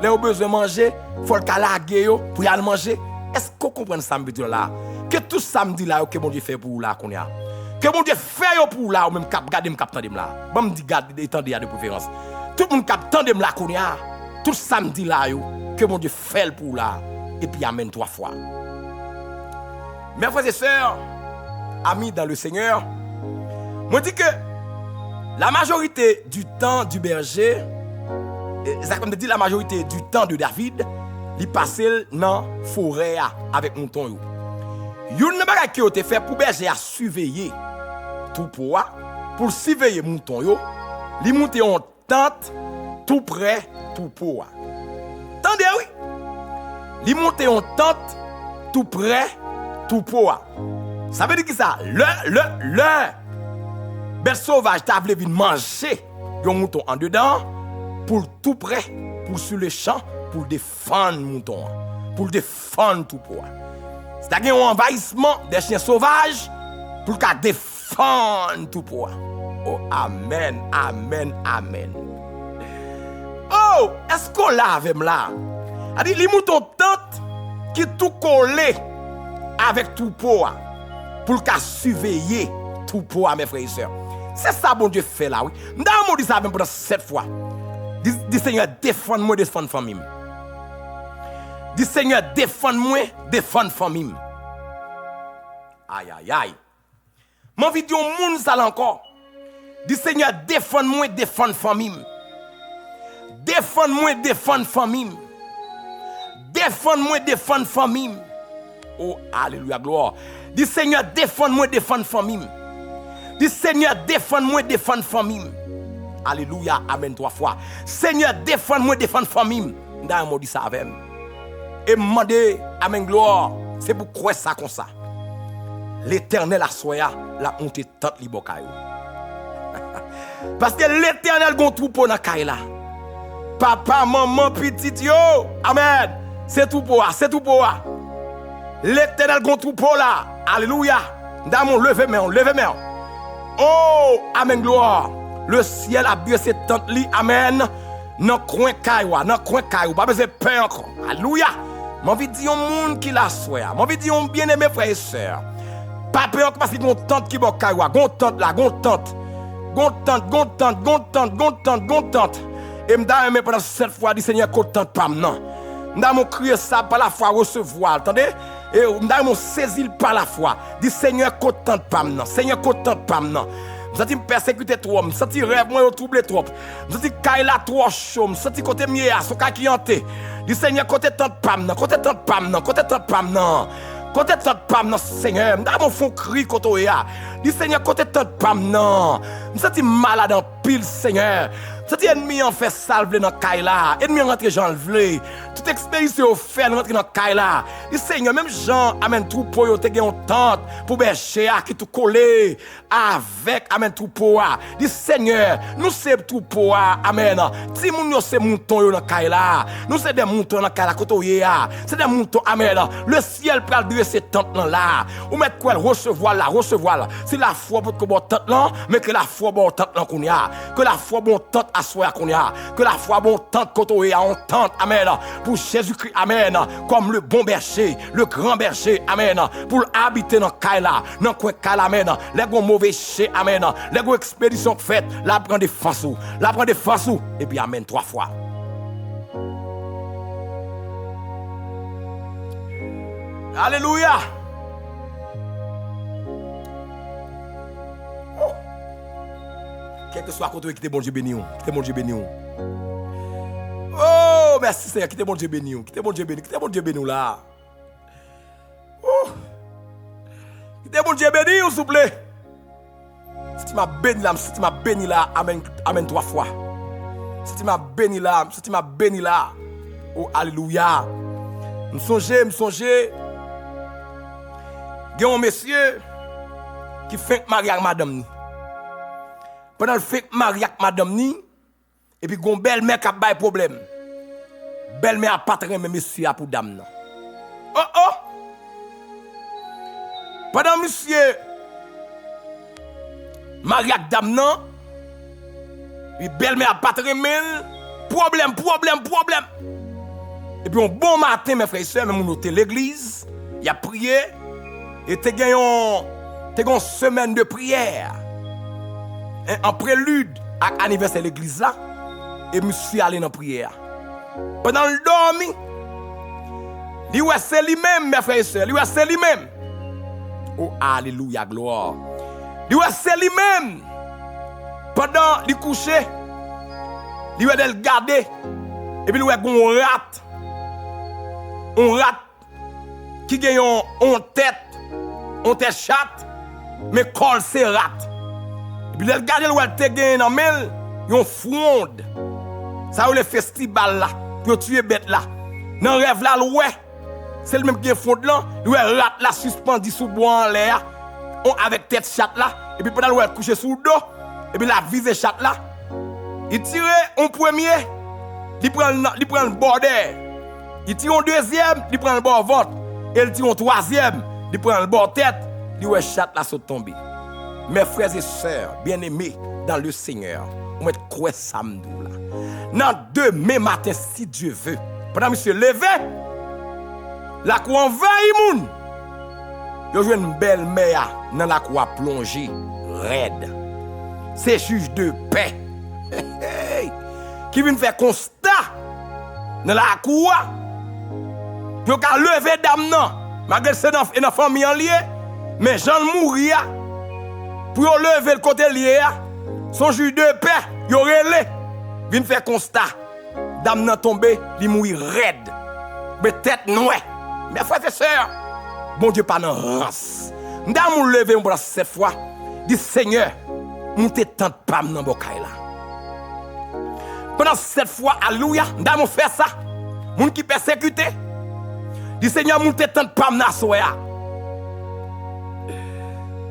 Speaker 1: leur besoin manger, faut le calaguer yo pour y aller manger. Est-ce qu'on comprend ça me là? Que tout samedi là que mon Dieu fait pour là qu'on y a. Que mon Dieu fait pour là ou même cap garder me cap tandem là. Bon me dit garde étendez de préférence. Tout le monde cap tandem là qu'on y a. Tout samedi là que mon Dieu fait pour là et puis amène 3 fois. Mes frères et sœurs, amis dans le Seigneur, moi dis que la majorité du temps du berger, ça comme dit la majorité du temps de David, il passait dans la forêt avec mouton yo. Yon ne bagay ki yo te fait pour berger à surveiller tout pour surveiller mouton yo, li monte en tente tout près tout pour. Tendez oui. Li monte en tente tout près tout pour. Ça veut dire que ça le bête sauvage t'a voulu manger yon mouton en dedans pour tout près pour sur le champ pour défendre mouton, pour défendre tout pour. C'est-à-dire un envahissement des chiens sauvages pour défendre tout pour. Oh, amen, amen, amen. Oh, est-ce qu'on l'a avec là? C'est-à-dire les moutons tente qui tout collé avec tout pour surveiller tout pour, mes frères et sœurs. C'est ça bon Dieu fait là, oui. Nous avons dit ça même pendant 7 fois. Dis Seigneur, défends-moi, défends famille. Dis Seigneur, défends-moi, défends famille. Aïe, aïe, aïe. Mon vidéo moun ça encore. Dis Seigneur, défends-moi, défends famille. Défends-moi, défends famille. Défends-moi, défends famille. Oh, alléluia, gloire. Dis Seigneur, défends-moi, défends famille. Dis Seigneur, défends-moi, défends famille. Alléluia, amen 3 fois. Seigneur, défends-moi, défends famille. Dans mot dit ça avec. Et demander, amen gloire, c'est pour croire ça comme ça. L'Éternel a soya, la honte tante li bokayo. Parce que l'Éternel gon troupeau dans kay là. Papa, maman, petit yo, amen. C'est tout pour c'est tout pour. L'Éternel gon troupeau là. Alléluia. Dans mon lever main. Oh, amen gloire. Le ciel a bien cette tente li, amen. Dans coin kaywa, pas besoin peur encore. Alléluia. Mon envie de dire un monde qui la soeur. Mon envie de dire un bien-aimé frère et sœur. Pas peur parce qu'il y a une tante qui va caïwa, gon tante là, gon tante. Et m'da aimé pendant cette fois dit Seigneur content pas non. M'da mon crier ça par la foi recevoir, attendez? Et m'da mon saisir par la foi. Dit Seigneur content pas non. Seigneur content pas non. Je senti me persécuter trop, je senti rêve moi troubler trop. Je senti kaila trop chaud, je senti côté mieux son ka qui hanté. Dit Seigneur côté tant pas non, côté tant pas non, côté tant pas non. Côté tant pas non Seigneur, m'da mon fond cri côté ya. Dit Seigneur côté tant pas non. Je senti malade en pile Seigneur. Cet ennemi en fait salve dans Kaila, ennemi rentre Jean vle. Toute expédition fait rentre dans Kaila. Le Seigneur même Jean amène troupeau yo te gen tente pour berger qui tout collé avec amène troupeau. Le Seigneur, nous c'est troupeau amen. Ti moun yo c'est mouton yo dans Kaila. Nous c'est des moutons dans Kaila koto ya. C'est des moutons amen. Le ciel pral dresser tente là. Ou mettre quoi recevoir là. C'est la foi pour que bon tente là, mais que la foi bon tente là qu'on y a. Que la foi bon tente à soi qu'on y a, que la foi bon tente koto ya on tente amen pour Jésus-Christ amen comme le bon berger, le grand berger amen pour habiter dans Kaila, dans quoi Kaila amen, les gros mauvais chez amen, les gros expéditions faites, la prend des façons, et puis amen 3 fois. Alléluia. Quel que soit côté qui te bon Dieu béni, qui te bon Dieu béni. Oh, merci Seigneur, qui te bon Dieu béni, qui te bon Dieu béni là. Oh. Qui te bon Dieu béni, s'il vous plaît. Si tu m'as béni là, amen 3 fois. Si tu m'as béni là, oh alléluia. Me songe, il y a un monsieur qui fait mariage avec madame. Pendant le fait mariage avec madame ni, et puis gon belle-mère qui a pas de problème. Belle-mère a pas très même monsieur pour dame non. Oh. Pendant monsieur mariage avec dame non, et belle-mère a pas très problème. Et puis un bon matin mes frères et sœurs, même on était l'église, il a prié et t'es gagné une semaine de prière. En prélude à l'anniversaire de l'église là, et monsieur allé dans la prière. Pendant le dormi, il ouais c'est lui-même, mes frères et sœurs, c'est lui-même. Oh, alléluia, gloire. Il ouais c'est lui-même. Pendant le coucher, il ouais de le garder, et puis il ouais on rat qui gagne en tête chatte, mais col c'est rat. Et puis, regardez le te gagne dans mel, yon fronde. Ça ou le festival là, pour tuer bête là. Dans rêve là, c'est le même qui est fronde là, le rat là suspendu sous bois en l'air, avec tête chatte là, et puis pendant le coucher sous le dos, et puis la vise chatte là. Il tire un premier, il prend le bordel. Il tire un deuxième, il prend le bord ventre. Et il tire un troisième, il prend le bord tête, il ouais chatte là saute tomber. Mes frères et sœurs, bien-aimés dans le Seigneur, on va quoi samedi là. Dans demain matin, si Dieu veut, pendant monsieur levé, la cour envahit moun. Yo joué une belle mère dans la cour plongée, raide. C'est juge de paix qui vient faire constat dans la cour. Yo ka lever dame non, malgré c'est dans famille en lié, mais Jean mourir. Pour lever le côté lié, son juge de paix, il relé, vient faire constat. Dame nan tombé, il mourit raide. Mais tête noire. Mes frères et sœurs, bon Dieu pas dans rance. Dame ou lever pour cette fois, dit Seigneur, nous te tente pas dans bokay là. Pendant cette fois, alléluia, dame ou fait ça. Moun qui persécuté, dit Seigneur, nous te tente pas dans soya.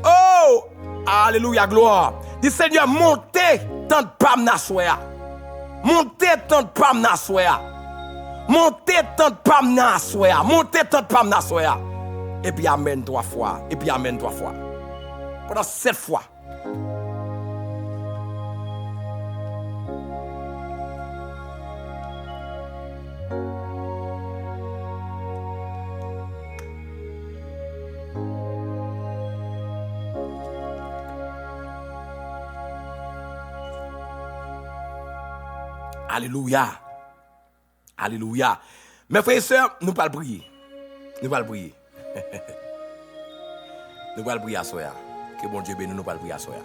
Speaker 1: Oh! Alléluia, gloire. Dis Seigneur, montez tant de pam na soya. Montez tant de pam na soya. Montez tant de pam na soya. Montez tant de pam na soya. Et puis amen 3 fois. Et puis amen 3 fois. Pendant 7 fois. Alléluia. Alléluia. Mes frères et sœurs, nous pas le prier. Nous pas le prier. Nous pas le prier à soya. Que bon Dieu bénisse nous pas le prier à soya.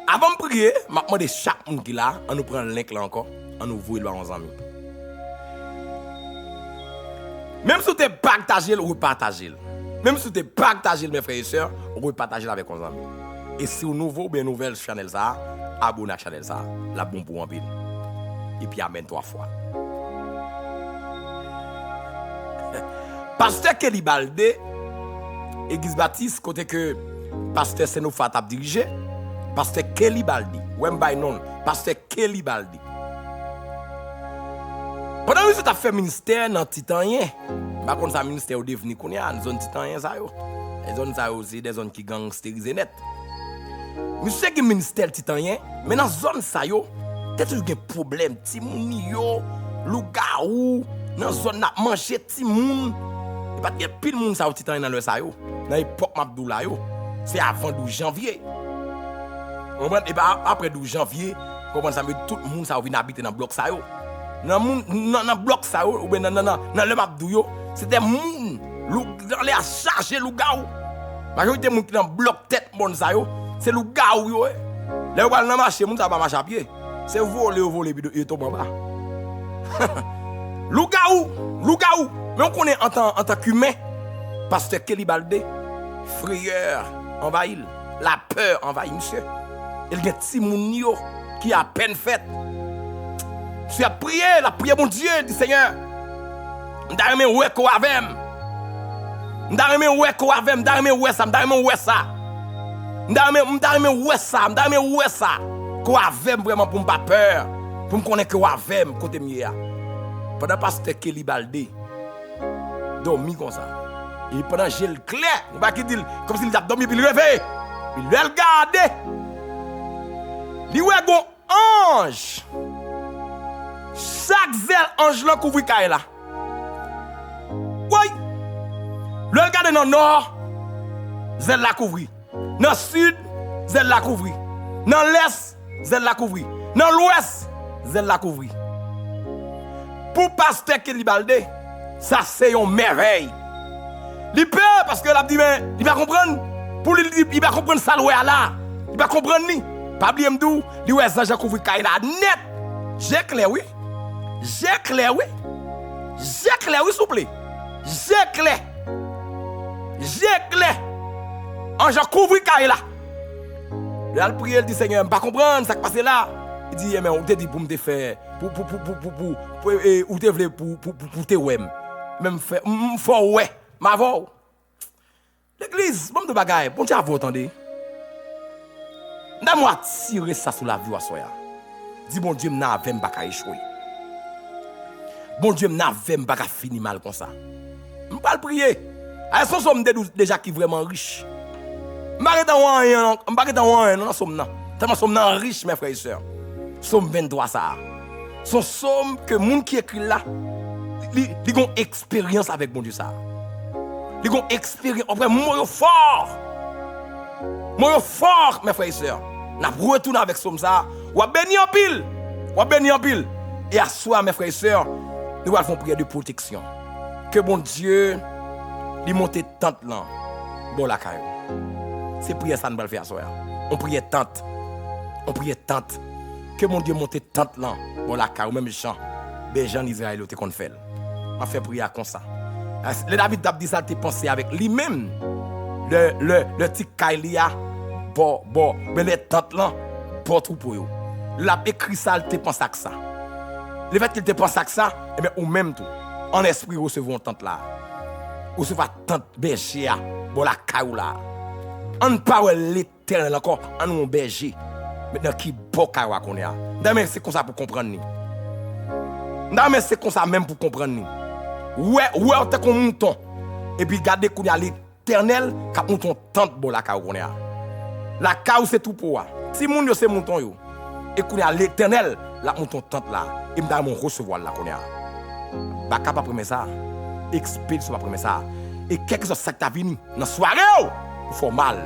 Speaker 1: Avant de prier, je demande chaque monde qui est là, on nous prend le link là encore, on nous voit dans nos amis. Même si tu es partagé, on partager. Même si tu es partagé, mes frères et sœurs, on partager avec nos amis. Et si vous nouveau, bien nouvelle channel ça, abonnez à la channel ça, la bombe pour en pile. Et puis amen 3 fois. Pasteur Kelly Baldé, Église Baptiste, côté que Pasteur Senofat a dirigé, Pasteur Kelly Baldé, Wemby non, Pasteur Kelly Baldé. Pendant que tu as fait ministère dans Titanien, par contre, ça ministère au devenu qu'on y a, une zone Titanien, ça yo. Les zones ça aussi, des zones qui gangsterisent net. Mais c'est que le ministère Titanien, mais dans la zone ça yo, t'as toujours un problème, ti moun yo, lougaou, dans la zone n'a mangé ti moun. Et pas que pile moun ça au Titanien dans le ça yo. Dans l'époque Mabdoula yo, c'est avant 12 janvier. Et bah après 12 janvier, comment ça veut tout le monde ça vient habiter dans bloc ça yo. Dans le bloc ça yo ou bien dans le Mabdou yo, c'était moun dans les charger lougaou. Majorité moun qui dans bloc tête bon ça yo, c'est lougaou yo. Les ou dans marché moun ça pas marcher à pied. C'est voler puis et tomber en bas. Lougaou. Mais on connaît en tant qu'humain, Pasteur Kelly Baldé, frayeur envahit, la peur envahit monsieur. Il y a des petits mounio qui a peine fait. Tu as prié, la prière mon Dieu, dit Seigneur. M'darme ouais ko avem. M'darme ouais ko avem, m'darme ouais ça. Ko avem vraiment pour pas peur, pour me connaître ko avem côté mia. Pendant Pasteur Kelly Baldé dormi comme ça. Et pendant j'ai le clair, on va qui dit comme s'il a dormi puis il réveille. Il le regarder. Li ouais gon ange. Chaque zèle ange là couvri kay là. Oui. Le regarder dans nord, zèle la couvri. Dans sud, zèle la couvri. Dans l'est, zèle la couvri. Dans l'ouest, zèle la couvri. Pour Pasteur Kelly Baldé, ça c'est une merveille. Il peur parce que l'a dit mais il va comprendre. Pour lui il va comprendre ça là. Il va comprendre ni. Pas oublier m'dou, li ouais ça j'ai couvert kay là net. J'ai clair oui. S'il vous plaît. J'ai clair. En j'ai couvert kay là. Là le prier il dit Seigneur, pas comprendre ça qui passe là. Il dit mais on te dit pour me faire pour ou te vle pour te ouais. Même faire faut ouais. Ma voix. L'église, bon de bagaille, bon Dieu vous entendez. N'a-moi tirer ça sur la vie à soya. Dis bon Dieu n'a même pas échouer. Bon Dieu n'a même pas fini mal comme ça. On pas le prier. Elles sont somme déjà qui vraiment riche. M'arrête dans rien, non somme non. Tellement somme non riche mes frères et sœurs. Somme 23 ça. Son somme que monde qui écrit là, il ont expérience avec bon Dieu ça. Ils ont expérience. Après, moi fort, mes frères et sœurs. Nous retournons avec somme ça. Ou béni en pile. Et à soi, mes frères et sœurs, nous allons faire prière de protection. Que bon Dieu, lui monte tente là. Bon la caille. C'est prière ça nous va faire à soi. On prie tente. Que mon Dieu monte tente là. Bon la caille. Même Jean. Ben Jean Israël, tu qu'on fait. On fait prière comme ça. Le David a dit ça, tu pensé avec lui-même. Le petit Kailia, mais les tentes là, pour tout pour eux. L'a écrit ça, tu penses à ça. Le fait qu'il te pense à ça, et bien, ou même tout, en esprit, recevons tente là. Recevons tente berger, bon la caillou là. On parle l'éternel encore, en nous berger. Maintenant, qui bon caillou qu'on est. D'ailleurs, c'est comme ça pour comprendre. D'ailleurs, c'est comme ça même pour comprendre. Ouais, t'es comme mouton. Et puis, gardez qu'on y a l'éternel, quand mouton tente bon la caillou qu'on est. La caillou, c'est tout pour moi. Si moun yo c'est mouton yo. Et qu'on y a l'éternel, la mouton tente là. Et m'da mon recevoir là qu'on est. Bah, capable après ça. Expédition après ça. Et quelque chose ça qui t'a venu. Dans soirée, il faut mal.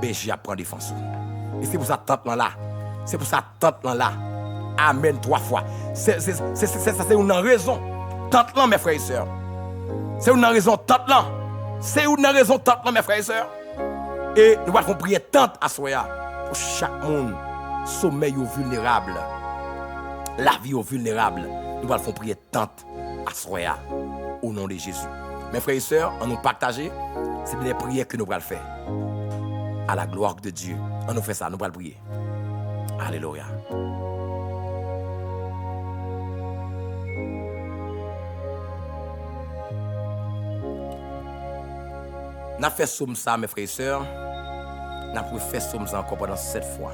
Speaker 1: Ben, j'y apprends défense. Et c'est pour ça tente là. C'est pour ça tente là. Amen 3 fois. C'est une raison. Tante là, mes frères et sœurs. C'est une raison tante là. C'est une raison tante là, mes frères et sœurs. Et nous allons prier tante à soi pour chaque monde. Sommeil aux vulnérables. La vie aux vulnérables. Nous allons prier tante à soi au nom de Jésus. Mes frères et sœurs, on nous partager, c'est des prières que nous allons faire. À la gloire de Dieu. On nous fait ça, nous allons prier. Alléluia. Nous avons fait somme ça, mes frères et sœurs. Nous avons fait somme ça encore pendant 7 fois.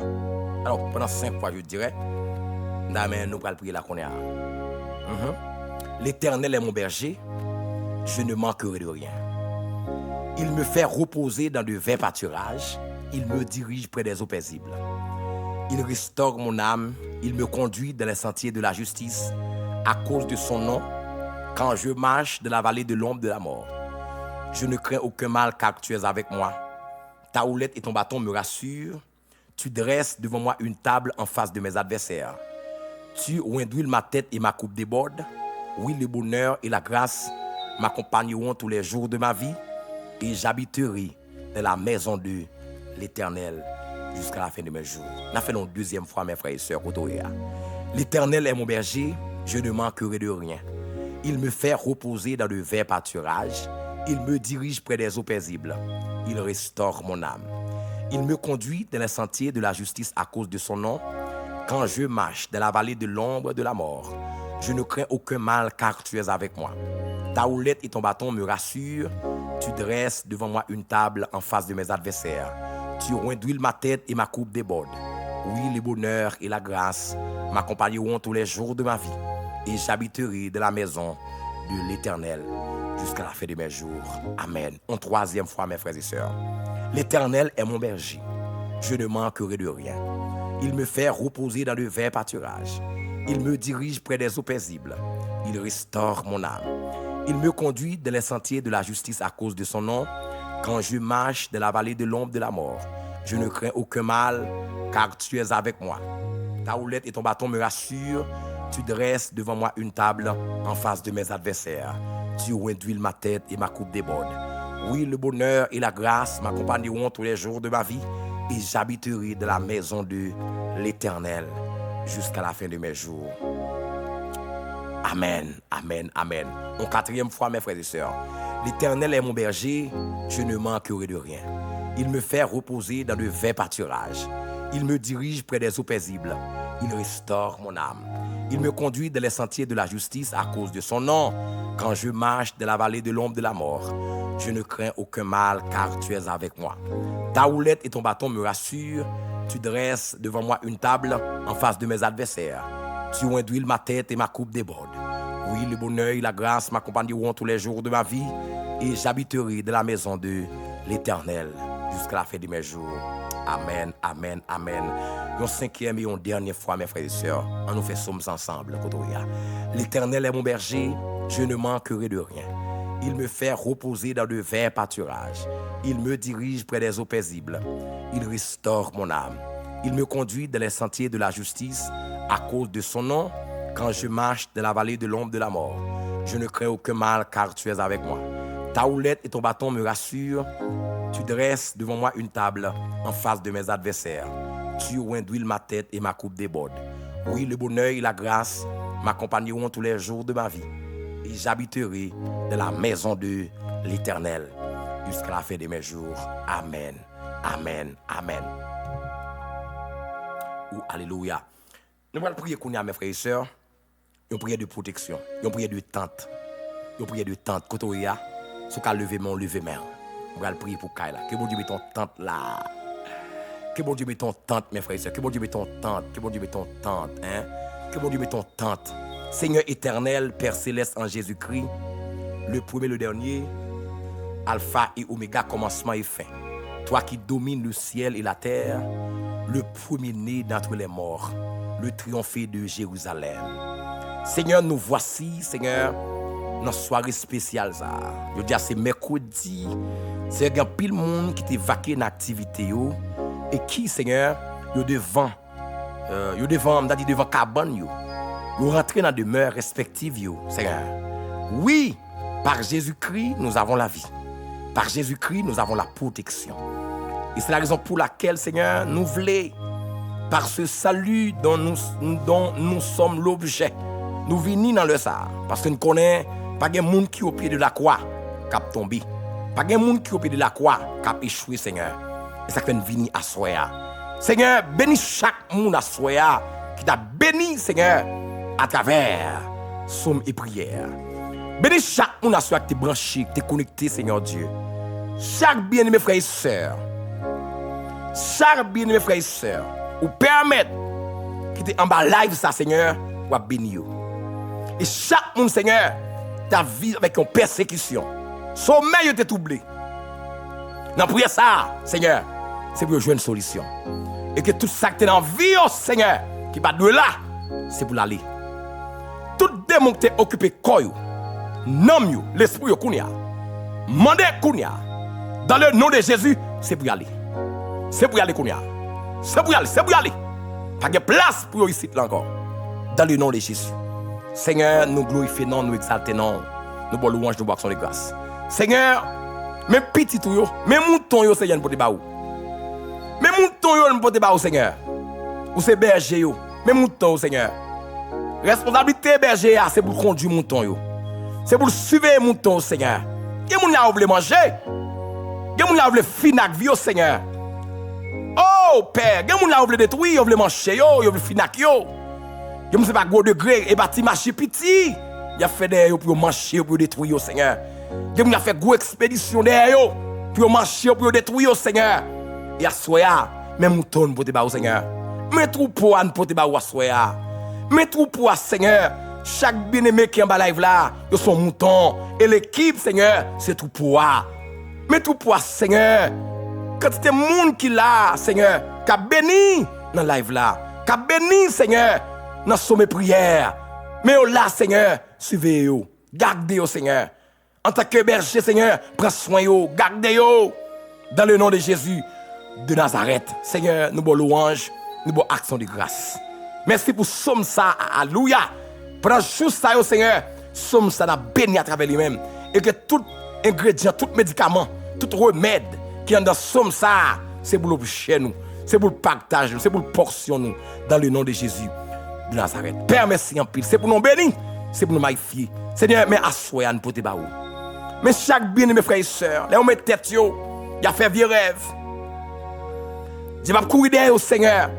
Speaker 1: Alors, pendant 5 fois, je dirais, nous allons prier la qu'on est. L'Éternel est mon berger, je ne manquerai de rien. Il me fait reposer dans de verts pâturages, il me dirige près des eaux paisibles. Il restaure mon âme, il me conduit dans les sentiers de la justice, à cause de son nom, quand je marche dans la vallée de l'ombre de la mort. Je ne crains aucun mal car tu es avec moi. Ta houlette et ton bâton me rassurent. Tu dresses devant moi une table en face de mes adversaires. Tu oindouilles ma tête et ma coupe déborde. Oui, le bonheur et la grâce m'accompagneront tous les jours de ma vie et j'habiterai dans la maison de l'Éternel jusqu'à la fin de mes jours. Nous faisons une deuxième fois, mes frères et sœurs. L'Éternel est mon berger, je ne manquerai de rien. Il me fait reposer dans de verts pâturages. Il me dirige près des eaux paisibles. Il restaure mon âme. Il me conduit dans les sentiers de la justice à cause de son nom. Quand je marche dans la vallée de l'ombre de la mort, je ne crains aucun mal car tu es avec moi. Ta houlette et ton bâton me rassurent. Tu dresses devant moi une table en face de mes adversaires. Tu oindouilles ma tête et ma coupe déborde. Oui, le bonheur et la grâce m'accompagneront tous les jours de ma vie et j'habiterai de la maison de l'Éternel jusqu'à la fin de mes jours. Amen. Une troisième fois, mes frères et sœurs. L'Éternel est mon berger. Je ne manquerai de rien. Il me fait reposer dans de verts pâturages. Il me dirige près des eaux paisibles. Il restaure mon âme. Il me conduit dans les sentiers de la justice à cause de son nom. Quand je marche dans la vallée de l'ombre de la mort, je ne crains aucun mal, car tu es avec moi. Ta houlette et ton bâton me rassurent. Tu dresses devant moi une table en face de mes adversaires. Tu oindouilles ma tête et ma coupe déborde. Oui, le bonheur et la grâce m'accompagneront tous les jours de ma vie et j'habiterai dans la maison de l'Éternel jusqu'à la fin de mes jours. Amen, amen, amen. Une quatrième fois, mes frères et sœurs. L'Éternel est mon berger, je ne manquerai de rien. Il me fait reposer dans de verts pâturages. Il me dirige près des eaux paisibles. Il restaure mon âme. Il me conduit dans les sentiers de la justice à cause de son nom. Quand je marche dans la vallée de l'ombre de la mort, je ne crains aucun mal car tu es avec moi. Ta houlette et ton bâton me rassurent. Tu dresses devant moi une table en face de mes adversaires. Tu oindouilles ma tête et ma coupe déborde. Oui, le bonheur et la grâce m'accompagneront tous les jours de ma vie et j'habiterai dans la maison de l'Éternel jusqu'à la fin de mes jours. Amen, amen, amen. Une cinquième et une dernière fois, mes frères et sœurs, on nous fait somme ensemble. L'Éternel est mon berger, je ne manquerai de rien. Il me fait reposer dans de verts pâturages. Il me dirige près des eaux paisibles. Il restaure mon âme. Il me conduit dans les sentiers de la justice à cause de son nom. Quand je marche dans la vallée de l'ombre de la mort, je ne crains aucun mal car tu es avec moi. Ta houlette et ton bâton me rassurent. Tu dresses devant moi une table en face de mes adversaires. Tu oindouilles ma tête et ma coupe déborde. Oui, le bonheur et la grâce m'accompagneront tous les jours de ma vie. Et j'habiterai dans la maison de l'Éternel jusqu'à la fin de mes jours. Amen, amen, amen. Ou alléluia. Nous allons prier qu'on y a, mes frères et sœurs. Une prière de protection, une prière de tente. Une prière de tente. Quand on y a, ce qu'a levé mon levé main. On va prier pour Kaila. Que bon Dieu met ton tente là. Que bon Dieu met ton tente, mes frères et sœurs. Que bon Dieu met ton tente. Que bon Dieu met ton tente. Hein? Que bon Dieu met ton tente. Seigneur éternel, Père céleste en Jésus-Christ, le premier, le dernier, Alpha et Oméga, commencement et fin. Toi qui domines le ciel et la terre, le premier-né d'entre les morts, le triomphé de Jérusalem. Seigneur, nous voici, Seigneur, dans soirée spéciale. Je veux dire, c'est mercredi. C'est un pile monde qui t'est vaqué dans l'activité et qui, Seigneur, est devant yo devant cabane yo. Yo rentrez dans demeure respective yo, Seigneur. Oui, par Jésus-Christ, nous avons la vie. Par Jésus-Christ, nous avons la protection. Et c'est la raison pour laquelle, Seigneur, nous voulons, par ce salut dont nous sommes l'objet, nous venons dans le ça. Parce que nous connaissons pas de monde qui est au pied de la croix qui a tombé. Pas de monde qui est au pied de la croix qui a échoué, Seigneur. Et ça fait nous venir à soi. Seigneur, bénis chaque monde à soi qui t'a béni, Seigneur, à travers somme et prière. Bénis chaque monde à soi qui t'est branché, qui t'est connecté, Seigneur Dieu. Chaque bien-aimé frère et sœur, chaque bien-aimé frère et sœur, ou permettre qui t'est en bas live ça, Seigneur, ou à bénir. Et chaque monde, Seigneur, ta vie avec une persécution. Sommeil t'est troublé. Dans la prière ça, Seigneur, c'est pour jouer une solution. Et que tout ça qui est dans la vie, oh, Seigneur, qui va de là, c'est pour l'aller. Tout démon qui est occupé, nom l'esprit kounia, mandé kounia, dans le nom de Jésus, c'est pour y aller. C'est pour y aller kounia. C'est pour y aller, c'est pour y aller. Pas de place pour ici là encore. Dans le nom de Jésus. Seigneur, nous glorifions, nous exaltons, nous bon louange, nous bois de grâce. Seigneur, mes petits tout yo, mes moutons yo, Seigneur, pour te baou. Mes moutons yo, pour te baou, Seigneur. Ou c'est berger yo, mes moutons, Seigneur. Responsabilité berger, c'est pour conduire mouton yo. C'est pour suivre les moutons, Seigneur. Il y a des gens qui veulent manger. Il y a des gens qui veulent finir avec vie, Seigneur. Oh, Père, il y a des gens qui veulent détruire, ils veulent manger, ils veulent finir avec yo. Il y a des gens qui veulent degré et bâtir marché petit. Il y a fait des pour manger, pour détruire, Seigneur. Il y a des gens qui fait une expédition derrière pour manger, pour détruire, Seigneur. Et à soi, mes moutons pour te battre, Seigneur. Mes troupeaux pour te battre, Seigneur. Mes troupeaux, Seigneur. Chaque bien-aimé qui est en bas live là, de son mouton. Et l'équipe, Seigneur, c'est tout pour. Mais tout pour, Seigneur. Quand c'est monde qui là, Seigneur, qui a béni dans le live là, qui a béni, Seigneur, dans sommet prière. Mais là, Seigneur, suivez-vous, gardez-vous, Seigneur. En tant que berger, Seigneur, prends soin de gardez-vous. Dans le nom de Jésus de Nazareth, Seigneur, nous bon louange, nous bon action de grâce. Merci pour somme ça, alléluia. Pendant juste ça, Seigneur, somme ça n'a béni à travers lui-même. Et que tout ingrédient, tout médicament, tout remède qui est dans somme ça, c'est pour le chez nous, c'est pour le partage, c'est pour le portion nous, dans le nom de Jésus de Nazareth. Père, merci en pile. C'est pour nous bénir, c'est pour nous magnifier. Seigneur, mais assoyez nous pour te baou. Mais chaque bien, mes frères et sœurs, là, on met tête, il a fait vieux rêve. Je vais courir derrière, Seigneur.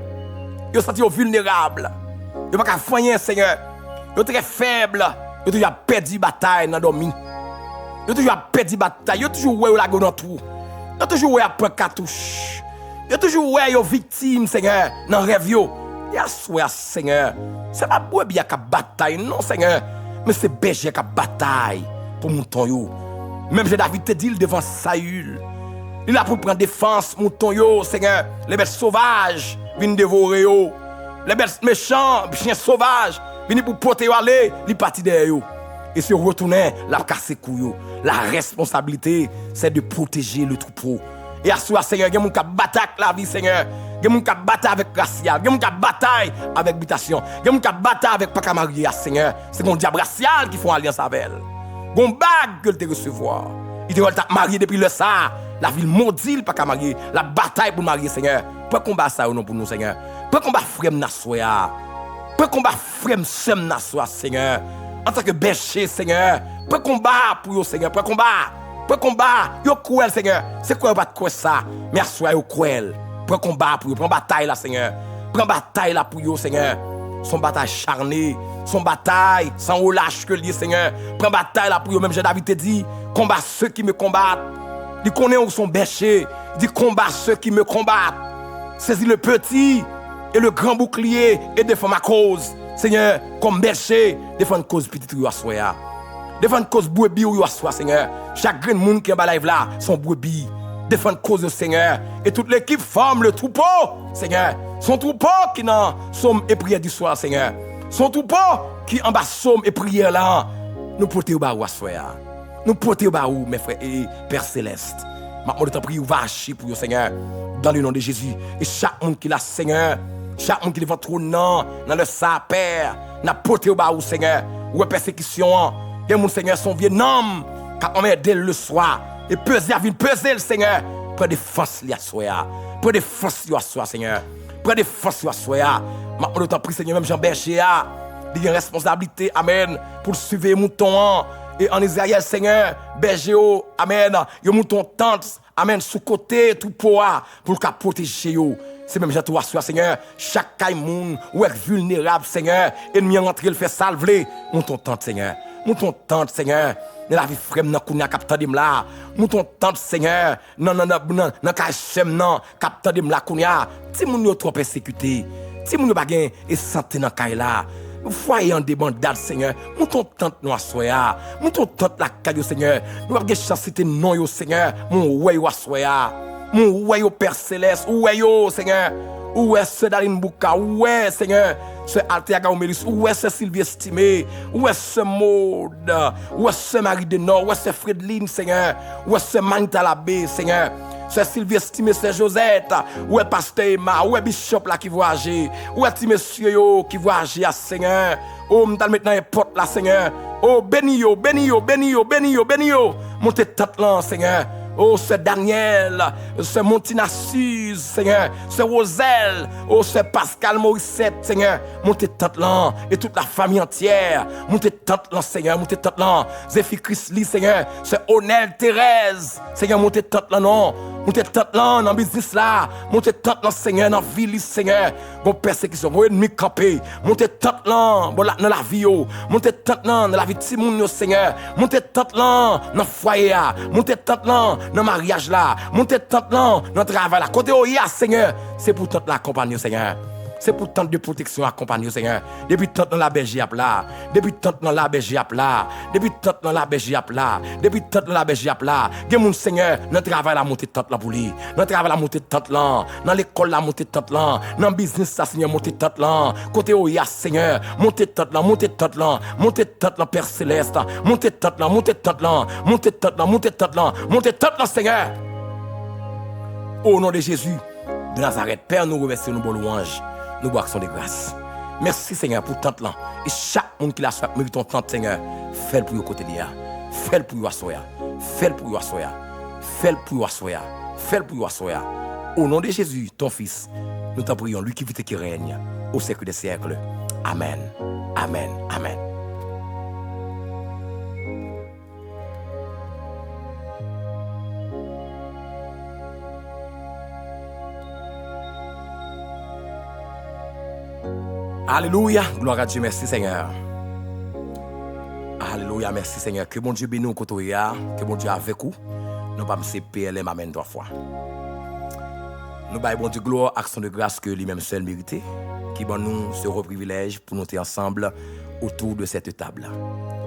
Speaker 1: Ils sont vulnérables. Ils ne peuvent pas faire, Seigneur. Ils sont très faibles. Ils ont toujours perdu la bataille dans le dormi. Ils ont toujours perdu la bataille. Ils ont toujours eu la gueule dans tout. Ils ont toujours eu la prendre cartouche. Ils ont toujours eu les victimes, Seigneur, dans le rêve. Et à soi, Seigneur, ce n'est pas pour bien qui bataille, non, Seigneur. Mais c'est berger qui bataille pour mouton. Même David te dit devant Saül. Il a pour prendre défense, mouton, Seigneur. Les bêtes sauvages viennent dévorer. Les bêtes méchants, chiens sauvages, viennent pour porter aller, ils partent derrière. Et si on retourne, la casse couille. La responsabilité, c'est de protéger le troupeau. Et à soi, Seigneur, il y a des gens qui battent la vie, Seigneur. Il y a des gens qui battent avec racial. Il y a des gens qui battent avec habitation. Il y a des gens qui battent avec pas marié, Seigneur. C'est un diable racial qui font alliance avec elle. Il y a un bague que te recevoir. Il te veut marier depuis le ça. La ville maudite, pas qu'à marier. La bataille pour marier, Seigneur. Pour combattre ça ou non pour nous, Seigneur. Pour combattre frère Nassoya. Pour combattre frère Sem Nassoya, Seigneur. En tant que berger, Seigneur. Pour combattre pour vous, Seigneur. Pour combattre. Pour combattre. Yo cruel, Seigneur. C'est quoi pas de ça? Mais Nassoya yo cruel. Pour combattre pour vous. Prends bataille là, Seigneur. Prends bataille là pour vous, Seigneur. Son bataille charnée. Son bataille sans relâche que lié, Seigneur. Prends bataille là pour vous. Même David te dit, combat ceux qui me combattent. Il connaît où sont bergers. Il dit combat ceux qui me combattent. Saisis le petit et le grand bouclier et défends ma cause. Seigneur, comme berger, défends une cause petite ou à soi. Défends une cause brebis ou à soi, Seigneur. Chaque grand monde qui est en live là, son brebis. Défends une cause, Seigneur. Et toute l'équipe forme le troupeau, Seigneur. Son troupeau qui n'a somme et prière du soir, Seigneur. Son troupeau qui en bas somme et prière là. Nous portons au bas ou à soi. Nous portons au bas où, mes frères et Père Céleste. Maintenant, je t'en prie, va agir pour vous, Seigneur, dans le nom de Jésus. Et chaque monde qui l'a, Seigneur, Chaque monde qui devant trône dans le sa père, n'a porté au bas ou Seigneur, ou persécution. Et mon Seigneur son vieux nom, quand on met dès le soir et peser à peser le Seigneur, prends défense li à soya. Prends défense li à soya Seigneur. Prends défense li à soya. Maintenant t'en prie Seigneur même Jean Berger a il y a une responsabilité amen pour suivre mouton et en Israël Seigneur berger amen, yo mouton tente amen sous côté tout pour le protéger yo. C'est même j'entends soir Seigneur, chaque caille moun ou est vulnérable Seigneur, ennemi rentré le fait salver, mouton tente Seigneur. Mouton tente Seigneur, dans la vie frère nan kounya capteur dim là. Mouton tente Seigneur, non kachem nan capteur dim là kounya. Ti moun yo trop persécuté. Ti moun yo pa gen et santé nan kay là. Foyer en débandade Seigneur. Mouton tente nou assoya. Mouton tente la kay Seigneur. Nous pa gen chance citer non yo Seigneur. Mon ouais yo assoya. Mon ouais yo Père céleste, ouais yo Seigneur. Où est ce Darine Bouka? Où est Seigneur? Ce Alteaga Omelis? Où est ce Sylvie Estimé? Où est ce Maud? Où est ce Marie de Nord? Où est ce Fredline Seigneur? Où est ce Manita Labé Seigneur? Ce Sylvie Estimé, c'est Josette? Où est Pasteur Emma? Où est Bishop là qui voyage? Où est monsieur yo qui voyage à Seigneur? Oh, m'dal maintenant un porte là Seigneur. Oh, béni yo, béni yo, béni yo, béni yo, béni yo. Montez tête là Seigneur. Oh, c'est Daniel, c'est Montinassus, Seigneur, c'est Roselle, oh, c'est Pascal Morissette, Seigneur, montez tante là, et toute la famille entière, montez tante là, Seigneur, montez tante là, Zéphi Chrisli, Seigneur, c'est Onel Thérèse, Seigneur, montez tante là, non, montez tante là, dans le business là, montez tante là, Seigneur, dans la ville, Seigneur, bon persécution, bon ennemi campé, montez tante là, bon dans la vie, montez tante là, dans la vie de Timoun, Seigneur, montez tante là, dans le foyer, montez tante là, dans le mariage là, montez tante là, dans le travail là, côté où il y a Seigneur, c'est pour tante l'accompagner Seigneur. C'est pour tante de protection accompagner Seigneur. Depuis tante dans la berger là, depuis tante dans la berger là, depuis tante dans la berger là, depuis tante dans la berger là. Gen mon Seigneur, dans le travail là monter tante là pour lui. Dans le travail là monter tante là, dans l'école là monter tante là, dans le business ça Seigneur monter tante là. Côté où il y a Seigneur, monter tante là, monter tante là, monter tante là Père céleste, monter tante là, monter tante là, monter tante là, monter tante là, monter tante là Seigneur. Au nom de Jésus de Nazareth, Père, nous remercions nous pour louange. Nous bois action de grâce. Merci Seigneur pour tant là. Et chaque monde qui l'a soit mérite ton tant Seigneur. Fais-le pour le côté de là. Fais-le pour le soya. Fais-le pour le soya. Fais-le pour le soya. Fais-le pour le soya. Au nom de Jésus, ton fils, nous t'en prions, lui qui vit et qui règne au siècle des siècles. Amen. Amen. Amen. Alléluia, gloire à Dieu, merci Seigneur. Alléluia, merci Seigneur. Que mon Dieu bénisse nous côté, que mon Dieu avec vous. Nous pas me PLM amène 3 fois. Nous baillons bon Dieu gloire, action de grâce que lui-même seul mérité, qui bon nous ce privilège pour nous être ensemble autour de cette table.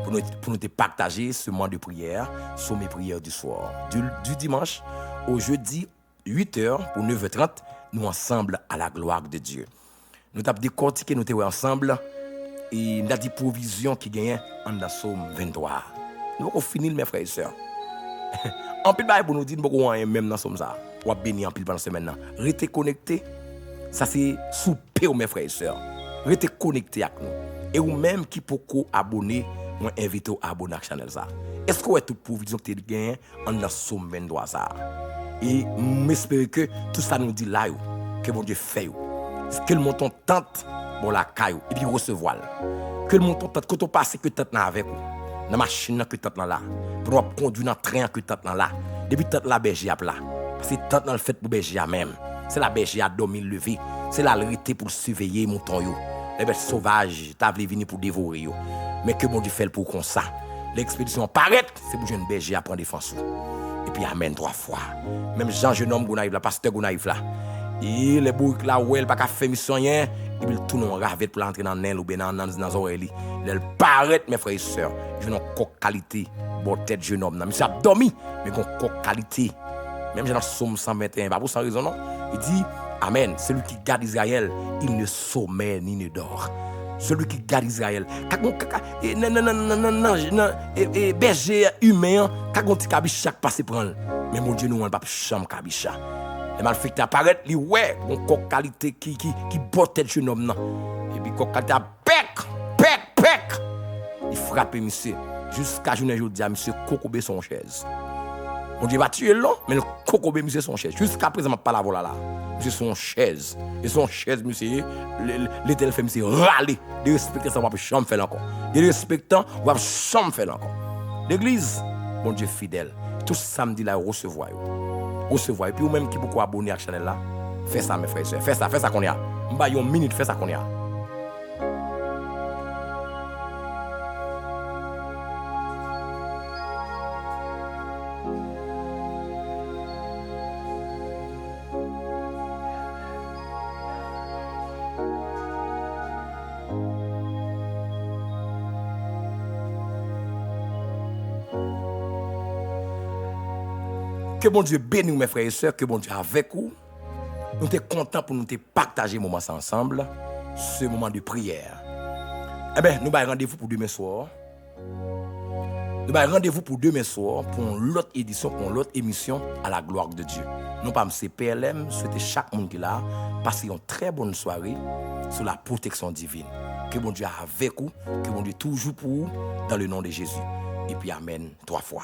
Speaker 1: Pour nous partager ce moment de prière, sur mes prières du soir. Du dimanche au jeudi, 8h pour 9h30, nous ensemble à la gloire de Dieu. Nous avons décortiqué, nous sommes ensemble et nous avons dit provision qui gagne en la Somme 23. Nous avons fini, mes frères et sœurs. En pile, pour nous dire, nous avons même dans Somme ça. Nous avons béni en pile pendant la semaine. Restez connectés. Ça, c'est souper, mes frères et sœurs. Restez connectés avec nous. Et vous-même qui pouvez abonner, nous invitez à abonner à la chaîne. Est-ce que vous avez toute provision que vous gagnez en la Somme 23 ça? Et j'espère que tout ça nous dit là, que mon Dieu fait. Que le montant tente bon la caillou et puis recevoir que le montant tente quand on passe que tente là avec vous dans machine que tente là pour conduire dans train que tente là depuis tente la berger à plat parce que tente dans le fait pour berger à même c'est la berger à dormir lever c'est la vérité pour surveiller mouton yo les bêtes sauvages t'a voulu venir pour dévorer yo mais que bon Dieu fait pour comme ça l'expédition paraît c'est pour jeune berger à prendre défense et puis amen 3 fois même Jean jeune homme Gounaïve là pasteur Gounaïve là et les bourriques là où elle pas faire mission rien et puis tout non ravet pour entrer dans nez ou bien dans oreille elle paraît mes frères et sœurs je n'ai pas qualité bon tête jeune homme monsieur a dormi mais gon qualité même dans Somme 121 pas pour sans raison non il dit amen celui qui garde Israël il ne sommeille ni ne dort celui qui garde Israël non berger humain quand on ti kabicha passer prendre mais mon Dieu nous on pas chambre kabicha Les malfaiteurs apparaissent, ils ouais, bon qualité qui botte tête jeune homme. Et puis, qualité pec. Il frappe monsieur. Jusqu'à journée aujourd'hui, monsieur Kokobé son chaise. On dit, va tuer l'homme, mais le Kokobé, monsieur son chaise. Jusqu'à présent, je ne pas la voilà là. Monsieur son chaise. Et son chaise, monsieur, l'étel fait monsieur râler. De respecter ça, on va jamais faire encore. De respectant, on va jamais faire encore. L'église, mon Dieu fidèle, tout samedi là, recevoir. Et puis, ou même qui beaucoup abonner à la chaîne là, fais ça, mes frères et sœurs. Fais ça qu'on y a. M'ba une minute, fais ça qu'on y a. Que bon Dieu bénisse mes frères et sœurs, que bon Dieu avec vous. Nous sommes contents pour nous partager ce moment ensemble, ce moment de prière. Eh bien, nous avons rendez-vous pour demain soir. Nous avons rendez-vous pour demain soir pour l'autre édition, pour l'autre émission à la gloire de Dieu. Nous pas PLM, souhaiter chaque monde qui est là, passer une très bonne soirée sous la protection divine. Que bon Dieu avec vous, que bon Dieu toujours pour vous, dans le nom de Jésus. Et puis Amen 3 fois.